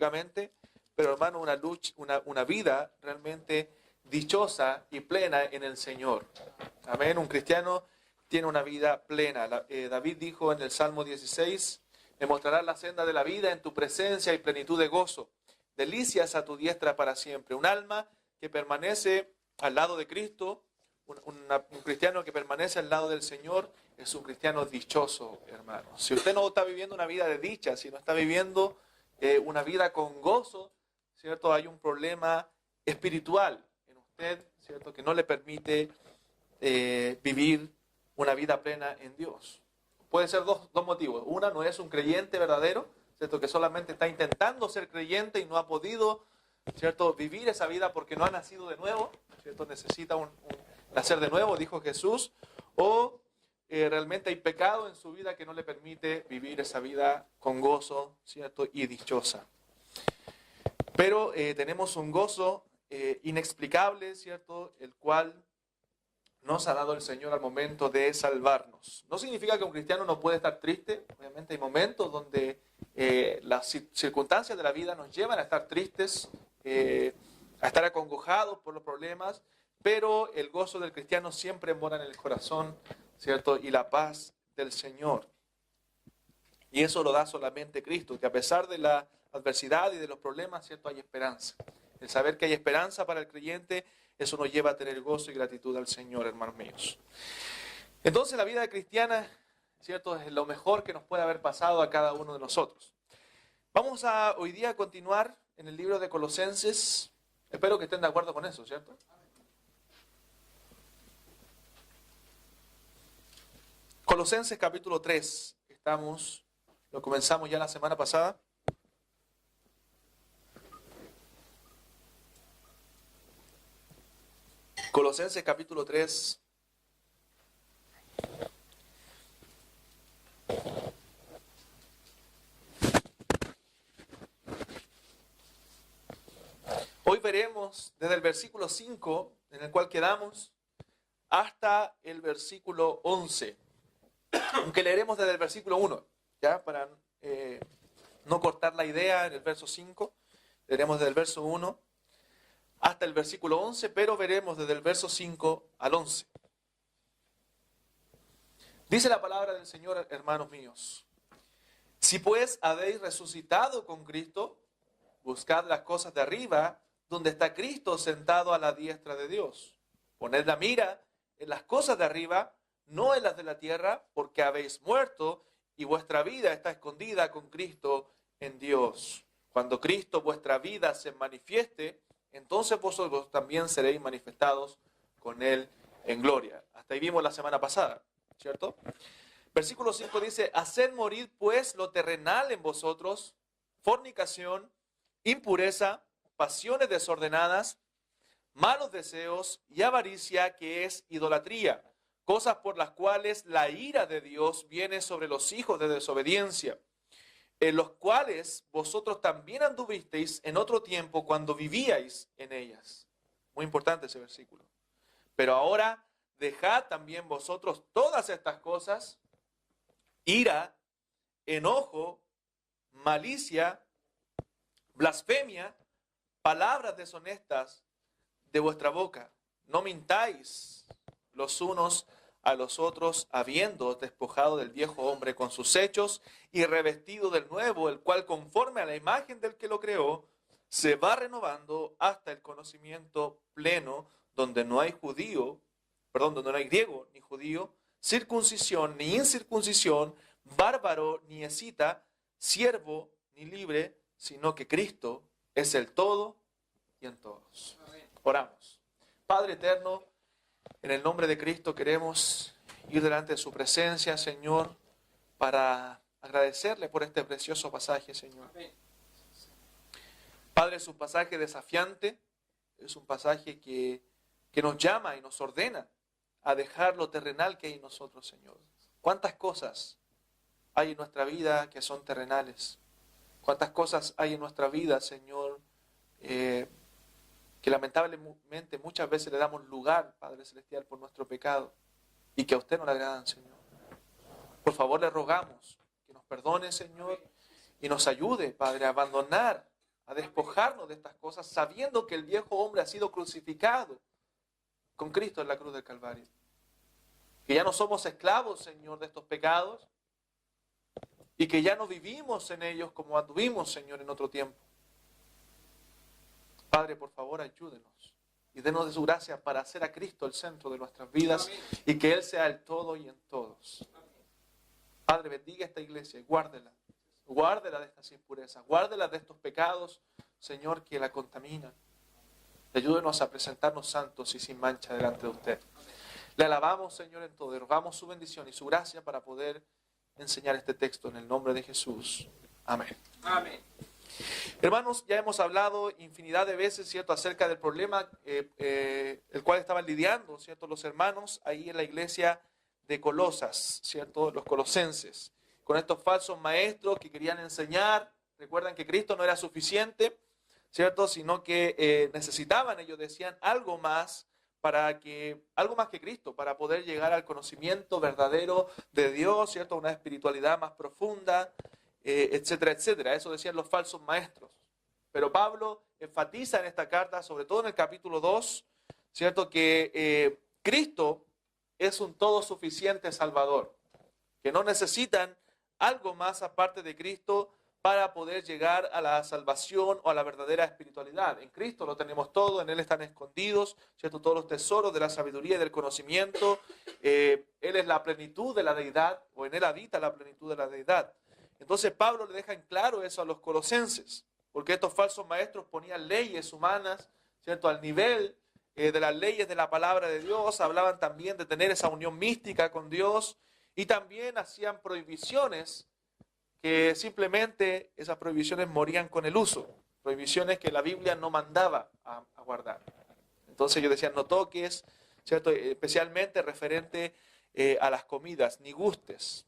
físicamente, pero hermano, una vida realmente dichosa y plena en el Señor. Amén. Un cristiano tiene una vida plena. David dijo en el Salmo 16, me mostrarás la senda de la vida, en tu presencia y plenitud de gozo. Delicias a tu diestra para siempre. Un alma que permanece al lado de Cristo, un cristiano que permanece al lado del Señor, es un cristiano dichoso, hermano. Si usted no está viviendo una vida de dicha, si no está viviendo una vida con gozo, ¿cierto? Hay un problema espiritual en usted, ¿cierto? Que no le permite vivir una vida plena en Dios. Puede ser dos motivos. Una, no es un creyente verdadero, ¿cierto? Que solamente está intentando ser creyente y no ha podido, ¿cierto? Vivir esa vida porque no ha nacido de nuevo, ¿cierto? Necesita nacer de nuevo, dijo Jesús. O realmente hay pecado en su vida que no le permite vivir esa vida con gozo, ¿cierto? Y dichosa. Pero tenemos un gozo inexplicable, ¿cierto? El cual nos ha dado el Señor al momento de salvarnos. No significa que un cristiano no puede estar triste. Obviamente hay momentos donde las circunstancias de la vida nos llevan a estar tristes, a estar acongojados por los problemas, pero el gozo del cristiano siempre mora en el corazón, ¿cierto? Y la paz del Señor. Y eso lo da solamente Cristo, que a pesar de la adversidad y de los problemas, ¿cierto? Hay esperanza. El saber que hay esperanza para el creyente, eso nos lleva a tener gozo y gratitud al Señor, hermanos míos. Entonces la vida cristiana, ¿cierto? Es lo mejor que nos puede haber pasado a cada uno de nosotros. Vamos a hoy día continuar en el libro de Colosenses. Espero que estén de acuerdo con eso, ¿cierto? Colosenses capítulo 3. Lo comenzamos ya la semana pasada. Colosenses capítulo 3. Hoy veremos desde el versículo 5, en el cual quedamos, hasta el versículo 11. Aunque leeremos desde el versículo 1, ¿ya? Para no cortar la idea en el verso 5, leeremos desde el verso 1 hasta el versículo 11, pero veremos desde el verso 5 al 11. Dice la palabra del Señor, hermanos míos: si pues habéis resucitado con Cristo, buscad las cosas de arriba, donde está Cristo sentado a la diestra de Dios. Poned la mira en las cosas de arriba, no en las de la tierra, porque habéis muerto y vuestra vida está escondida con Cristo en Dios. Cuando Cristo vuestra vida se manifieste, entonces vosotros también seréis manifestados con Él en gloria. Hasta ahí vimos la semana pasada, ¿cierto? Versículo 5 dice: haced morir pues lo terrenal en vosotros, fornicación, impureza, pasiones desordenadas, malos deseos y avaricia, que es idolatría, cosas por las cuales la ira de Dios viene sobre los hijos de desobediencia, en los cuales vosotros también anduvisteis en otro tiempo cuando vivíais en ellas. Muy importante ese versículo. Pero ahora dejad también vosotros todas estas cosas: ira, enojo, malicia, blasfemia, palabras deshonestas de vuestra boca. No mintáis los unos a los otros, habiendo despojado del viejo hombre con sus hechos y revestido del nuevo, el cual conforme a la imagen del que lo creó, se va renovando hasta el conocimiento pleno, donde no hay donde no hay griego ni judío, circuncisión ni incircuncisión, bárbaro ni escita, siervo ni libre, sino que Cristo es el todo y en todos. Oramos. Padre eterno, en el nombre de Cristo queremos ir delante de su presencia, Señor, para agradecerle por este precioso pasaje, Señor. Padre, es un pasaje desafiante, es un pasaje que nos llama y nos ordena a dejar lo terrenal que hay en nosotros, Señor. ¿Cuántas cosas hay en nuestra vida que son terrenales? ¿Cuántas cosas hay en nuestra vida, Señor, que lamentablemente muchas veces le damos lugar, Padre Celestial, por nuestro pecado y que a usted no le agradan, Señor? Por favor, le rogamos que nos perdone, Señor, y nos ayude, Padre, a abandonar a despojarnos de estas cosas, sabiendo que el viejo hombre ha sido crucificado con Cristo en la cruz del Calvario. Que ya no somos esclavos, Señor, de estos pecados y que ya no vivimos en ellos como anduvimos, Señor, en otro tiempo. Padre, por favor, ayúdenos y denos de su gracia para hacer a Cristo el centro de nuestras vidas. Amén. Y que Él sea el todo y en todos. Amén. Padre, bendiga esta iglesia y guárdela. Guárdela de estas impurezas, guárdela de estos pecados, Señor, que la contaminan. Y ayúdenos a presentarnos santos y sin mancha delante de usted. Le alabamos, Señor, en todo y rogamos su bendición y su gracia para poder enseñar este texto en el nombre de Jesús. Amén. Amén. Hermanos, ya hemos hablado infinidad de veces, ¿cierto?, acerca del problema el cual estaban lidiando, ¿cierto?, los hermanos ahí en la iglesia de Colosas, ¿cierto?, los colosenses, con estos falsos maestros que querían enseñar. Recuerdan que Cristo no era suficiente, ¿cierto?, sino que necesitaban, ellos decían, algo más que Cristo, para poder llegar al conocimiento verdadero de Dios, ¿cierto?, una espiritualidad más profunda, etcétera, etcétera. Eso decían los falsos maestros. Pero Pablo enfatiza en esta carta, sobre todo en el capítulo 2, ¿cierto?, que Cristo es un todo suficiente Salvador, que no necesitan algo más aparte de Cristo para poder llegar a la salvación o a la verdadera espiritualidad. En Cristo lo tenemos todo, en Él están escondidos, ¿cierto?, todos los tesoros de la sabiduría y del conocimiento. Él es la plenitud de la deidad, o en Él habita la plenitud de la deidad. Entonces Pablo le deja en claro eso a los colosenses, porque estos falsos maestros ponían leyes humanas, ¿cierto?, al nivel de las leyes de la palabra de Dios. Hablaban también de tener esa unión mística con Dios y también hacían prohibiciones que simplemente esas prohibiciones morían con el uso, prohibiciones que la Biblia no mandaba a guardar. Entonces ellos decían, no toques, ¿cierto?, especialmente referente a las comidas, ni gustes.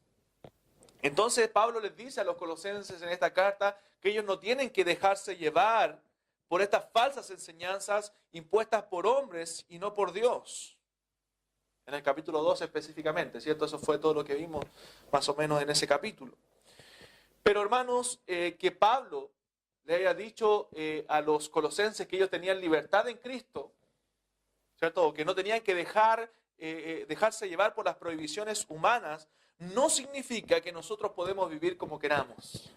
Entonces Pablo les dice a los colosenses en esta carta que ellos no tienen que dejarse llevar por estas falsas enseñanzas impuestas por hombres y no por Dios. En el capítulo 2 específicamente, ¿cierto? Eso fue todo lo que vimos más o menos en ese capítulo. Pero hermanos, que Pablo le haya dicho a los colosenses que ellos tenían libertad en Cristo, ¿cierto?, o que no tenían que dejarse llevar por las prohibiciones humanas, no significa que nosotros podemos vivir como queramos.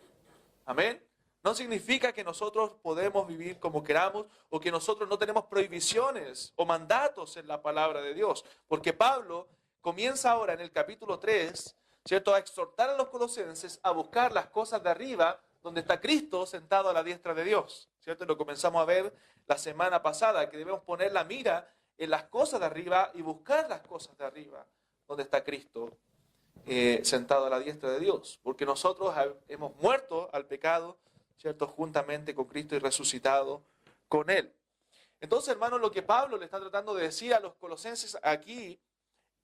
Amén. No significa que nosotros podemos vivir como queramos o que nosotros no tenemos prohibiciones o mandatos en la palabra de Dios. Porque Pablo comienza ahora en el capítulo 3, ¿cierto?, a exhortar a los colosenses a buscar las cosas de arriba, donde está Cristo sentado a la diestra de Dios, ¿cierto? Lo comenzamos a ver la semana pasada, que debemos poner la mira en las cosas de arriba y buscar las cosas de arriba, donde está Cristo sentado a la diestra de Dios. Porque nosotros hemos muerto al pecado, ¿cierto?, juntamente con Cristo y resucitado con Él. Entonces, hermanos, lo que Pablo le está tratando de decir a los colosenses aquí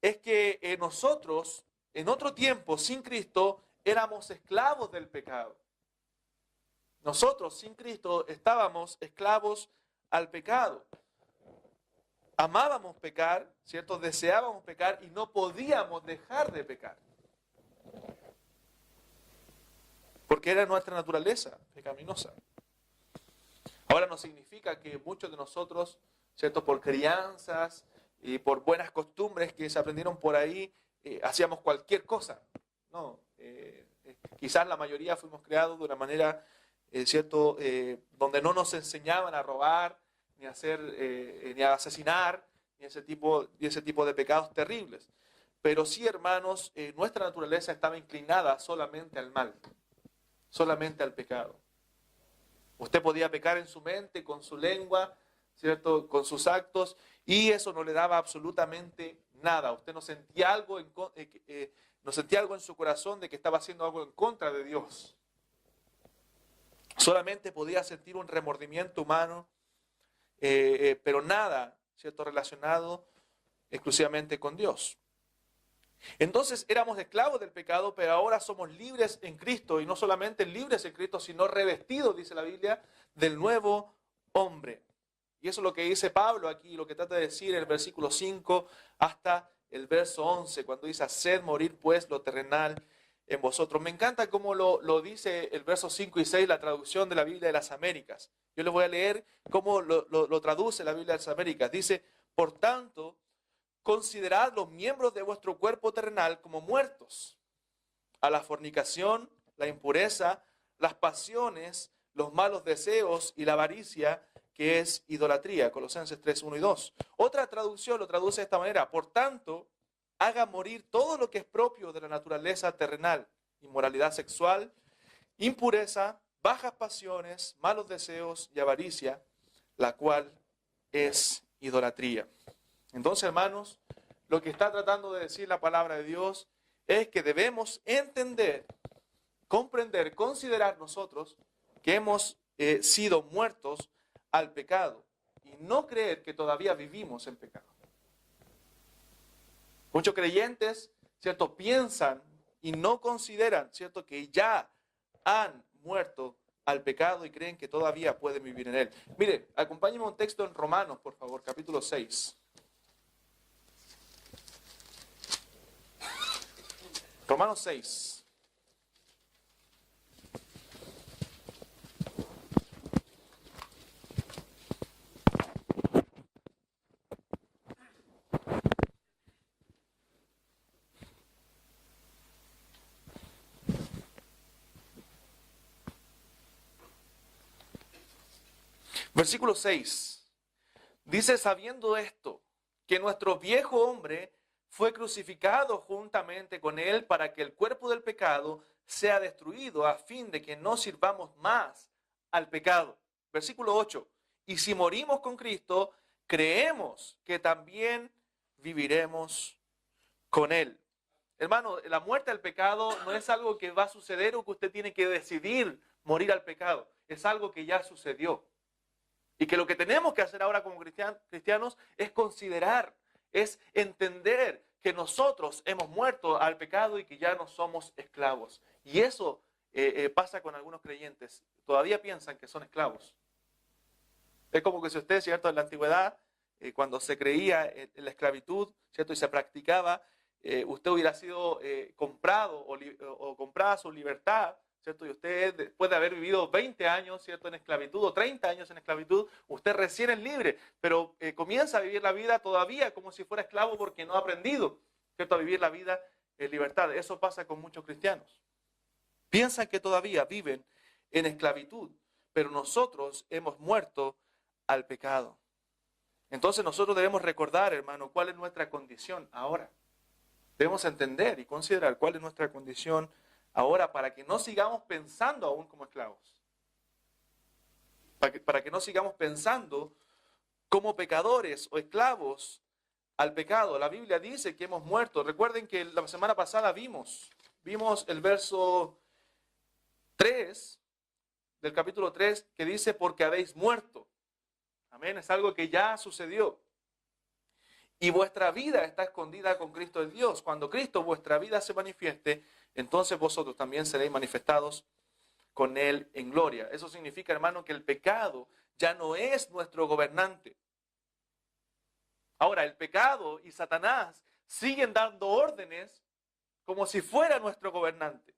es que nosotros, en otro tiempo, sin Cristo, éramos esclavos del pecado. Nosotros, sin Cristo, estábamos esclavos al pecado. Amábamos pecar, ¿cierto? Deseábamos pecar y no podíamos dejar de pecar. Porque era nuestra naturaleza pecaminosa. Ahora no significa que muchos de nosotros, ¿cierto?, por crianzas y por buenas costumbres que se aprendieron por ahí, hacíamos cualquier cosa. No, quizás la mayoría fuimos creados de una manera, ¿cierto?, donde no nos enseñaban a robar, ni a hacer, ni a asesinar, ni ese tipo de pecados terribles. Pero sí, hermanos, nuestra naturaleza estaba inclinada solamente al mal, solamente al pecado. Usted podía pecar en su mente, con su lengua, ¿cierto?, con sus actos, y eso no le daba absolutamente nada. Usted no sentía algo en su corazón de que estaba haciendo algo en contra de Dios. Solamente podía sentir un remordimiento humano, pero nada, ¿cierto?, relacionado exclusivamente con Dios. Entonces éramos esclavos del pecado, pero ahora somos libres en Cristo, y no solamente libres en Cristo, sino revestidos, dice la Biblia, del nuevo hombre. Y eso es lo que dice Pablo aquí, lo que trata de decir en el versículo 5 hasta el verso 11, cuando dice: haced morir pues lo terrenal en vosotros. Me encanta cómo lo dice el verso 5 y 6, la traducción de la Biblia de las Américas. Yo les voy a leer cómo lo traduce la Biblia de las Américas. Dice, por tanto, considerad los miembros de vuestro cuerpo terrenal como muertos a la fornicación, la impureza, las pasiones, los malos deseos y la avaricia, que es idolatría. Colosenses 3, 1 y 2. Otra traducción lo traduce de esta manera. Por tanto, haga morir todo lo que es propio de la naturaleza terrenal. Inmoralidad sexual, impureza, bajas pasiones, malos deseos y avaricia, la cual es idolatría. Entonces, hermanos, lo que está tratando de decir la palabra de Dios es que debemos entender, comprender, considerar nosotros que hemos sido muertos al pecado y no creer que todavía vivimos en pecado. Muchos creyentes, ¿cierto?, piensan y no consideran, ¿cierto?, que ya han muerto al pecado y creen que todavía pueden vivir en él. Mire, acompáñenme un texto en Romanos, por favor, capítulo 6. Romanos 6. Versículo 6. Dice, sabiendo esto, que nuestro viejo hombre fue crucificado juntamente con él para que el cuerpo del pecado sea destruido a fin de que no sirvamos más al pecado. Versículo 8. Y si morimos con Cristo, creemos que también viviremos con él. Hermano, la muerte al pecado no es algo que va a suceder o que usted tiene que decidir morir al pecado. Es algo que ya sucedió. Y que lo que tenemos que hacer ahora como cristianos es considerar, es entender que nosotros hemos muerto al pecado y que ya no somos esclavos. Y eso pasa con algunos creyentes. Todavía piensan que son esclavos. Es como que si usted, ¿cierto?, en la antigüedad, cuando se creía en la esclavitud, ¿cierto?, y se practicaba, usted hubiera sido comprado o comprada su libertad, ¿cierto? Y usted, después de haber vivido 20 años, ¿cierto?, en esclavitud o 30 años en esclavitud, usted recién es libre, pero comienza a vivir la vida todavía como si fuera esclavo porque no ha aprendido, ¿cierto?, a vivir la vida en libertad. Eso pasa con muchos cristianos. Piensan que todavía viven en esclavitud, pero nosotros hemos muerto al pecado. Entonces nosotros debemos recordar, hermano, cuál es nuestra condición ahora. Debemos entender y considerar cuál es nuestra condición ahora para que no sigamos pensando aún como esclavos. Para que no sigamos pensando como pecadores o esclavos al pecado. La Biblia dice que hemos muerto. Recuerden que la semana pasada vimos el verso 3 del capítulo 3 que dice, porque habéis muerto. Amén, es algo que ya sucedió. Y vuestra vida está escondida con Cristo en Dios. Cuando Cristo, vuestra vida, se manifieste, entonces vosotros también seréis manifestados con Él en gloria. Eso significa, hermano, que el pecado ya no es nuestro gobernante. Ahora, el pecado y Satanás siguen dando órdenes como si fuera nuestro gobernante.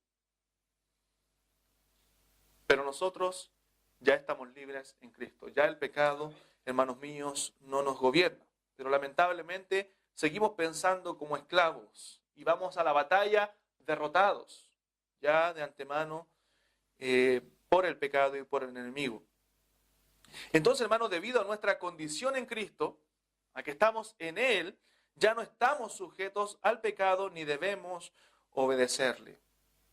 Pero nosotros ya estamos libres en Cristo. Ya el pecado, hermanos míos, no nos gobierna. Pero lamentablemente seguimos pensando como esclavos y vamos a la batalla derrotados, ya de antemano, por el pecado y por el enemigo. Entonces, hermanos, debido a nuestra condición en Cristo, a que estamos en Él, ya no estamos sujetos al pecado ni debemos obedecerle.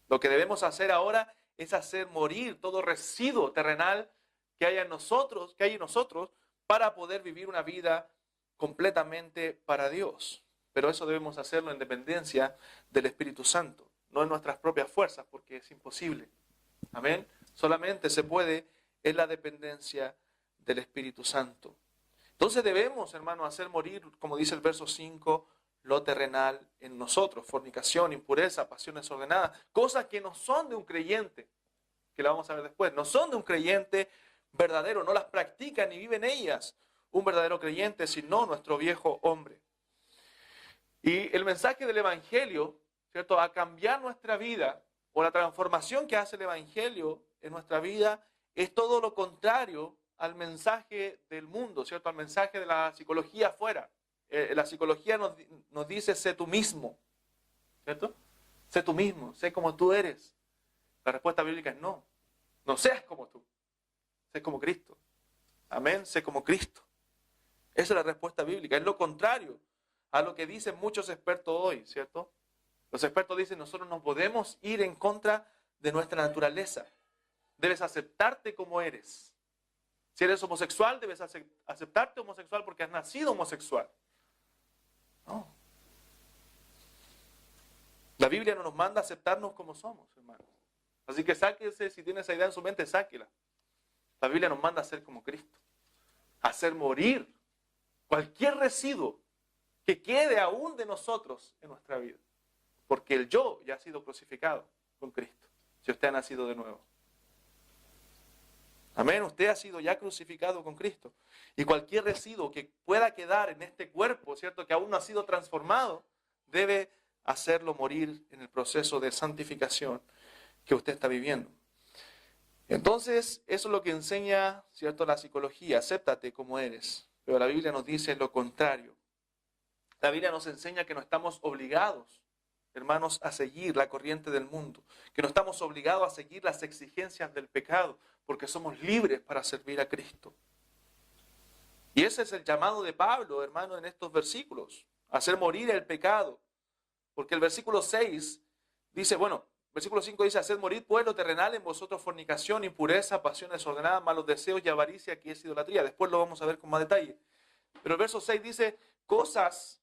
Lo que debemos hacer ahora es hacer morir todo residuo terrenal que hay en nosotros, para poder vivir una vida completamente para Dios. Pero eso debemos hacerlo en dependencia del Espíritu Santo, no en nuestras propias fuerzas, porque es imposible. Amén. Solamente se puede en la dependencia del Espíritu Santo. Entonces debemos, hermano, hacer morir, como dice el verso 5, lo terrenal en nosotros. Fornicación, impureza, pasiones desordenadas, cosas que no son de un creyente, que la vamos a ver después, no son de un creyente verdadero, no las practica ni vive en ellas un verdadero creyente, sino nuestro viejo hombre. Y el mensaje del Evangelio ¿cierto?, a cambiar nuestra vida, o la transformación que hace el Evangelio en nuestra vida, es todo lo contrario al mensaje del mundo, ¿cierto?, al mensaje de la psicología afuera. La psicología nos dice, sé tú mismo, ¿cierto? Sé tú mismo, sé como tú eres. La respuesta bíblica es no. No seas como tú. Sé como Cristo. Amén, sé como Cristo. Esa es la respuesta bíblica. Es lo contrario a lo que dicen muchos expertos hoy, ¿cierto? Los expertos dicen, nosotros no podemos ir en contra de nuestra naturaleza. Debes aceptarte como eres. Si eres homosexual, debes aceptarte homosexual porque has nacido homosexual. No. La Biblia no nos manda a aceptarnos como somos, hermanos. Así que sáquese, si tiene esa idea en su mente, sáquela. La Biblia nos manda a ser como Cristo. A hacer morir cualquier residuo que quede aún de nosotros en nuestra vida. Porque el yo ya ha sido crucificado con Cristo. Si usted ha nacido de nuevo. Amén, usted ha sido ya crucificado con Cristo. Y cualquier residuo que pueda quedar en este cuerpo, ¿cierto?, que aún no ha sido transformado, debe hacerlo morir en el proceso de santificación que usted está viviendo. Entonces, eso es lo que enseña, ¿cierto?, la psicología. Acéptate como eres. Pero la Biblia nos dice lo contrario. La Biblia nos enseña que no estamos obligados, hermanos, a seguir la corriente del mundo. Que no estamos obligados a seguir las exigencias del pecado, porque somos libres para servir a Cristo. Y ese es el llamado de Pablo, hermano, en estos versículos. Hacer morir el pecado. Porque el versículo 6 dice, versículo 5 dice, haced morir pues lo terrenal en vosotros fornicación, impureza, pasión desordenada, malos deseos y avaricia, que es idolatría. Después lo vamos a ver con más detalle. Pero el verso 6 dice, cosas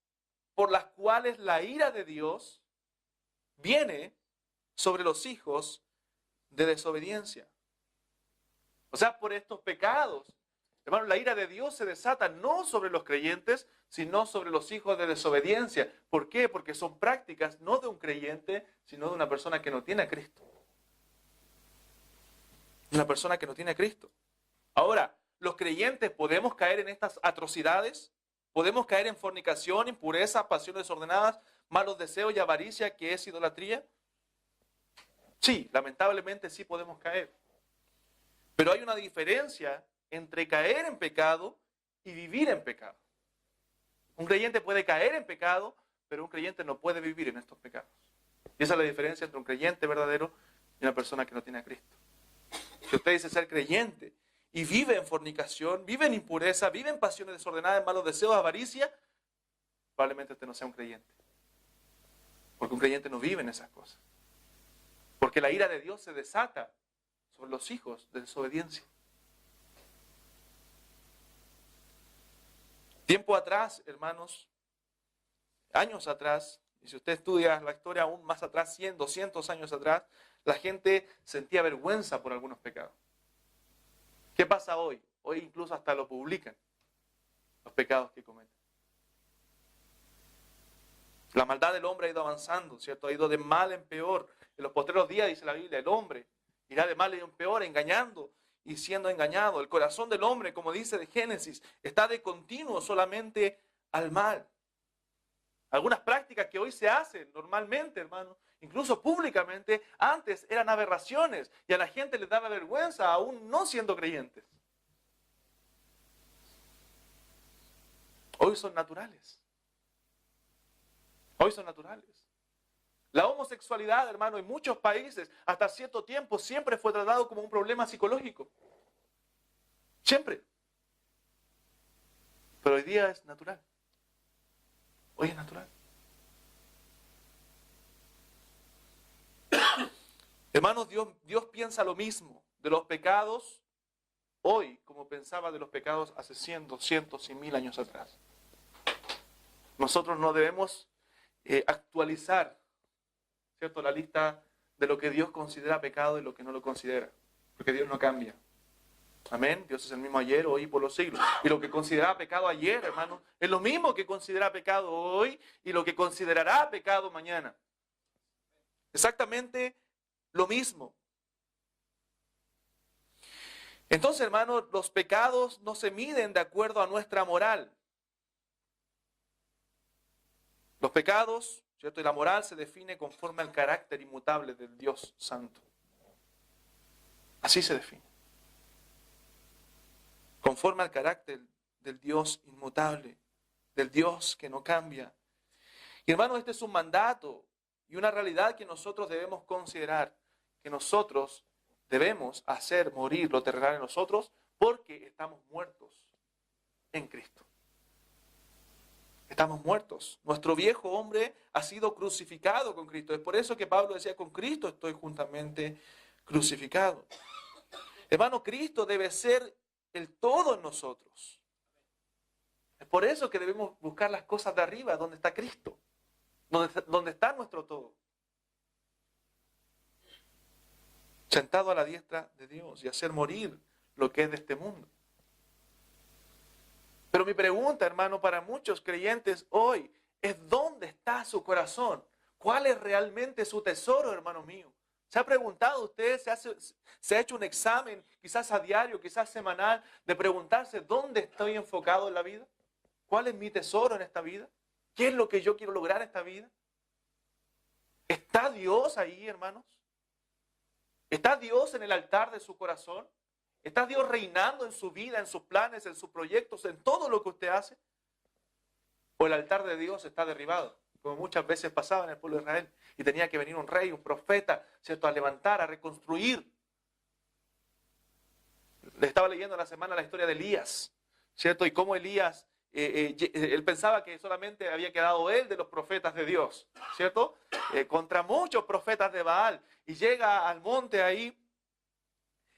por las cuales la ira de Dios viene sobre los hijos de desobediencia. O sea, por estos pecados. Hermano, la ira de Dios se desata no sobre los creyentes, sino sobre los hijos de desobediencia. ¿Por qué? Porque son prácticas no de un creyente, sino de una persona que no tiene a Cristo. Una persona que no tiene a Cristo. Ahora, ¿los creyentes podemos caer en estas atrocidades? ¿Podemos caer en fornicación, impureza, pasiones desordenadas, malos deseos y avaricia, que es idolatría? Sí, lamentablemente sí podemos caer. Pero hay una diferencia entre caer en pecado y vivir en pecado. Un creyente puede caer en pecado, pero un creyente no puede vivir en estos pecados. Y esa es la diferencia entre un creyente verdadero y una persona que no tiene a Cristo. Si usted dice ser creyente y vive en fornicación, vive en impureza, vive en pasiones desordenadas, en malos deseos, avaricia, probablemente usted no sea un creyente. Porque un creyente no vive en esas cosas. Porque la ira de Dios se desata sobre los hijos de desobediencia. Tiempo atrás, hermanos, años atrás, y si usted estudia la historia aún más atrás, 100, 200 años atrás, la gente sentía vergüenza por algunos pecados. ¿Qué pasa hoy? Hoy incluso hasta lo publican, los pecados que cometen. La maldad del hombre ha ido avanzando, ¿cierto? Ha ido de mal en peor. En los postreros días, dice la Biblia, el hombre irá de mal en peor, engañando y siendo engañado. El corazón del hombre, como dice de Génesis, está de continuo solamente al mal. Algunas prácticas que hoy se hacen normalmente, hermano, incluso públicamente, antes eran aberraciones y a la gente les daba vergüenza aún no siendo creyentes. Hoy son naturales. Hoy son naturales. La homosexualidad, hermano, en muchos países, hasta cierto tiempo, siempre fue tratado como un problema psicológico. Siempre. Pero hoy día es natural. Hoy es natural. Hermanos, Dios piensa lo mismo de los pecados hoy como pensaba de los pecados hace 100, 200 y 1000 años atrás. Nosotros no debemos actualizar, ¿cierto?, la lista de lo que Dios considera pecado y lo que no lo considera. Porque Dios no cambia. Amén. Dios es el mismo ayer, hoy y por los siglos. Y lo que consideraba pecado ayer, hermano, es lo mismo que considera pecado hoy y lo que considerará pecado mañana. Exactamente lo mismo. Entonces, hermano, los pecados no se miden de acuerdo a nuestra moral. Los pecados ¿cierto? Y la moral se define conforme al carácter inmutable del Dios Santo. Así se define. Conforme al carácter del Dios inmutable, del Dios que no cambia. Y hermanos, este es un mandato y una realidad que nosotros debemos considerar, que nosotros debemos hacer morir lo terrenal en nosotros porque estamos muertos en Cristo. Estamos muertos. Nuestro viejo hombre ha sido crucificado con Cristo. Es por eso que Pablo decía, con Cristo estoy juntamente crucificado. Hermano, Cristo debe ser el todo en nosotros. Es por eso que debemos buscar las cosas de arriba, donde está Cristo, donde está nuestro todo. Sentado a la diestra de Dios y hacer morir lo que es de este mundo. Pero mi pregunta, hermano, para muchos creyentes hoy es ¿dónde está su corazón? ¿Cuál es realmente su tesoro, hermano mío? ¿Se ha preguntado usted, se ha hecho un examen, quizás a diario, quizás semanal, de preguntarse dónde estoy enfocado en la vida? ¿Cuál es mi tesoro en esta vida? ¿Qué es lo que yo quiero lograr en esta vida? ¿Está Dios ahí, hermanos? ¿Está Dios en el altar de su corazón? ¿Está Dios reinando en su vida, en sus planes, en sus proyectos, en todo lo que usted hace? ¿O el altar de Dios está derribado? Como muchas veces pasaba en el pueblo de Israel. Y tenía que venir un rey, un profeta, ¿cierto? A levantar, a reconstruir. Le estaba leyendo la semana la historia de Elías, ¿cierto? Y cómo Elías, él pensaba que solamente había quedado él de los profetas de Dios, ¿cierto? Contra muchos profetas de Baal. Y llega al monte ahí.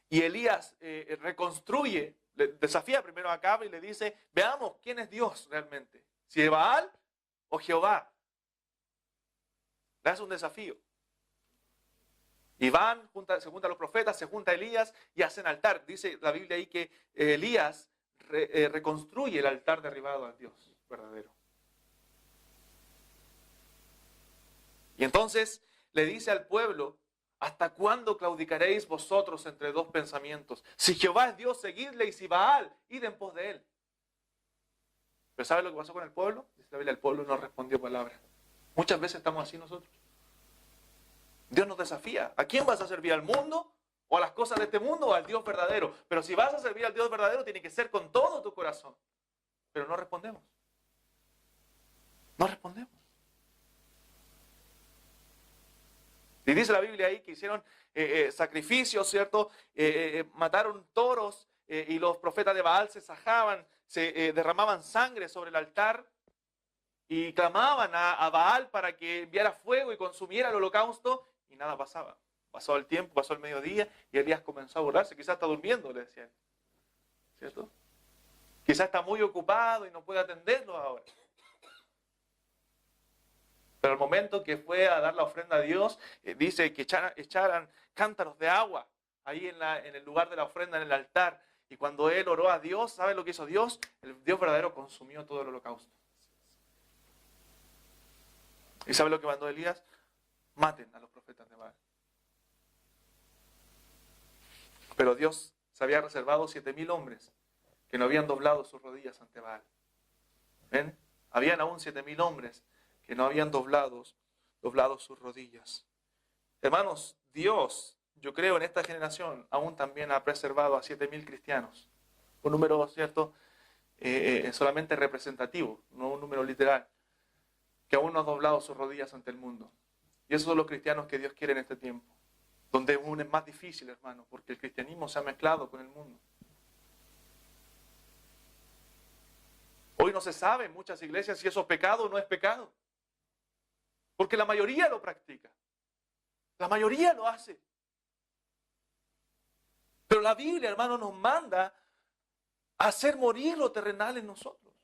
Y Elías reconstruye, le desafía primero a Acab y le dice, veamos quién es Dios realmente, si es Baal o Jehová. Le hace un desafío. Y van, se juntan los profetas, se junta Elías y hacen altar. Dice la Biblia ahí que Elías reconstruye el altar derribado al Dios verdadero. Y entonces le dice al pueblo, ¿hasta cuándo claudicaréis vosotros entre dos pensamientos? Si Jehová es Dios, seguidle, y si Baal, id en pos de él. ¿Pero sabe lo que pasó con el pueblo? Dice la Biblia, el pueblo no respondió palabra. Muchas veces estamos así nosotros. Dios nos desafía. ¿A quién vas a servir? ¿Al mundo? ¿O a las cosas de este mundo? ¿O al Dios verdadero? Pero si vas a servir al Dios verdadero, tiene que ser con todo tu corazón. Pero no respondemos. No respondemos. Y dice la Biblia ahí que hicieron sacrificios, ¿cierto? Mataron toros y los profetas de Baal se sajaban, se derramaban sangre sobre el altar y clamaban a Baal para que enviara fuego y consumiera el holocausto y nada pasaba. Pasó el tiempo, pasó el mediodía y Elías comenzó a burlarse. Quizás está durmiendo, le decían. ¿Cierto? Quizás está muy ocupado y no puede atenderlo ahora. Pero al momento que fue a dar la ofrenda a Dios, dice que echaran cántaros de agua ahí en el lugar de la ofrenda, en el altar. Y cuando él oró a Dios, ¿sabe lo que hizo Dios? El Dios verdadero consumió todo el holocausto. ¿Y sabe lo que mandó Elías? Maten a los profetas de Baal. Pero Dios se había reservado 7,000 hombres que no habían doblado sus rodillas ante Baal. ¿Ven? Habían aún 7,000 hombres que no habían doblado sus rodillas. Hermanos, Dios, yo creo en esta generación, aún también ha preservado a 7,000 cristianos. Un número, ¿cierto? Solamente representativo, no un número literal, que aún no han doblado sus rodillas ante el mundo. Y esos son los cristianos que Dios quiere en este tiempo, donde aún es más difícil, hermano, porque el cristianismo se ha mezclado con el mundo. Hoy no se sabe en muchas iglesias si eso es pecado o no es pecado. Porque la mayoría lo practica. La mayoría lo hace. Pero la Biblia, hermano, nos manda a hacer morir lo terrenal en nosotros.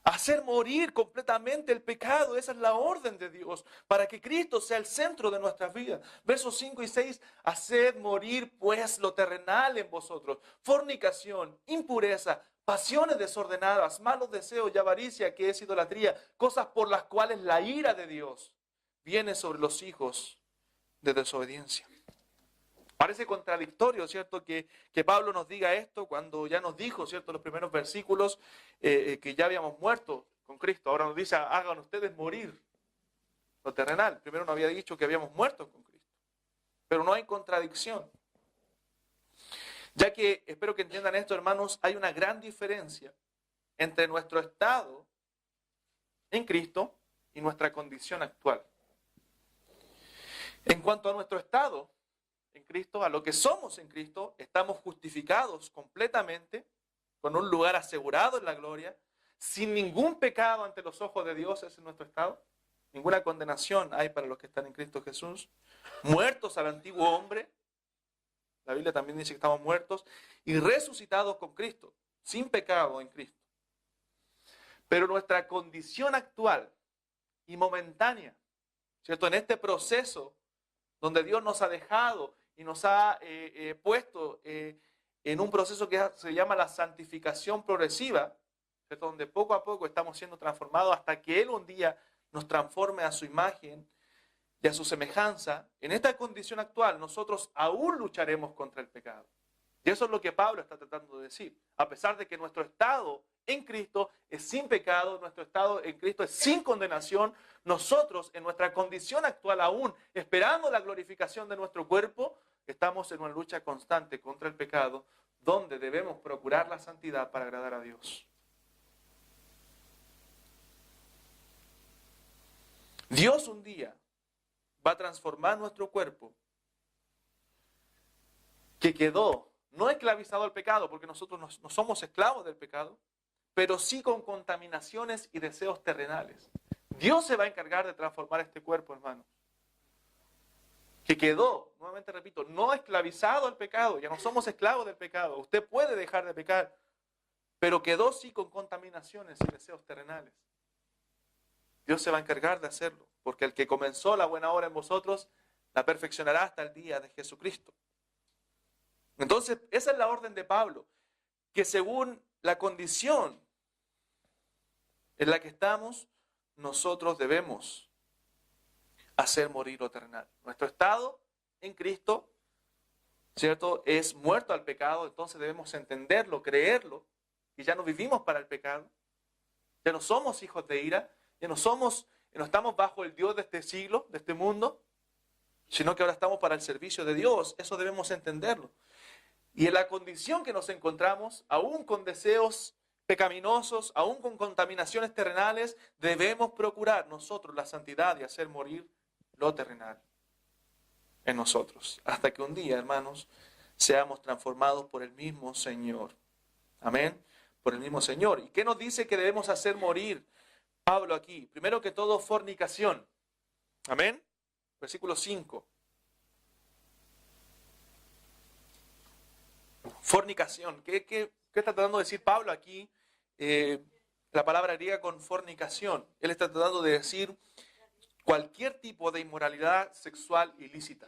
A hacer morir completamente el pecado. Esa es la orden de Dios. Para que Cristo sea el centro de nuestras vidas. Versos 5 y 6. Haced morir pues lo terrenal en vosotros. Fornicación, impureza, pasiones desordenadas, malos deseos y avaricia, que es idolatría, cosas por las cuales la ira de Dios viene sobre los hijos de desobediencia. Parece contradictorio, ¿cierto? Que Pablo nos diga esto cuando ya nos dijo, ¿cierto? Los primeros versículos que ya habíamos muerto con Cristo. Ahora nos dice, hagan ustedes morir lo terrenal. Primero nos había dicho que habíamos muerto con Cristo. Pero no hay contradicción. Ya que, espero que entiendan esto, hermanos, hay una gran diferencia entre nuestro estado en Cristo y nuestra condición actual. En cuanto a nuestro estado en Cristo, a lo que somos en Cristo, estamos justificados completamente, con un lugar asegurado en la gloria, sin ningún pecado ante los ojos de Dios. Ese es nuestro estado. Ninguna condenación hay para los que están en Cristo Jesús. Muertos al antiguo hombre. La Biblia también dice que estamos muertos. Y resucitados con Cristo, sin pecado en Cristo. Pero nuestra condición actual y momentánea, ¿cierto? En este proceso donde Dios nos ha dejado y nos ha puesto en un proceso que se llama la santificación progresiva, ¿cierto? Donde poco a poco estamos siendo transformados hasta que Él un día nos transforme a su imagen y a su semejanza. En esta condición actual nosotros aún lucharemos contra el pecado. Y eso es lo que Pablo está tratando de decir. A pesar de que nuestro estado en Cristo es sin pecado, nuestro estado en Cristo es sin condenación, nosotros en nuestra condición actual aún, esperando la glorificación de nuestro cuerpo, estamos en una lucha constante contra el pecado, donde debemos procurar la santidad para agradar a Dios. Dios un día va a transformar nuestro cuerpo que quedó no esclavizado al pecado, porque nosotros no somos esclavos del pecado, pero sí con contaminaciones y deseos terrenales. Dios se va a encargar de transformar este cuerpo, hermanos. Que quedó, nuevamente repito, no esclavizado al pecado. Ya no somos esclavos del pecado. Usted puede dejar de pecar, pero quedó sí con contaminaciones y deseos terrenales. Dios se va a encargar de hacerlo, porque el que comenzó la buena obra en vosotros, la perfeccionará hasta el día de Jesucristo. Entonces, esa es la orden de Pablo, que según la condición en la que estamos, nosotros debemos hacer morir lo terrenal. Nuestro estado en Cristo, ¿cierto?, es muerto al pecado, entonces debemos entenderlo, creerlo, y ya no vivimos para el pecado, ya no somos hijos de ira, ya no estamos bajo el Dios de este siglo, de este mundo, sino que ahora estamos para el servicio de Dios. Eso debemos entenderlo. Y en la condición que nos encontramos, aún con deseos pecaminosos, aún con contaminaciones terrenales, debemos procurar nosotros la santidad y hacer morir lo terrenal en nosotros. Hasta que un día, hermanos, seamos transformados por el mismo Señor. Amén. Por el mismo Señor. ¿Y qué nos dice que debemos hacer morir Pablo aquí? Primero que todo, fornicación. Amén. Versículo 5. Fornicación. ¿Qué está tratando de decir Pablo aquí? La palabra griega con fornicación. Él está tratando de decir cualquier tipo de inmoralidad sexual ilícita.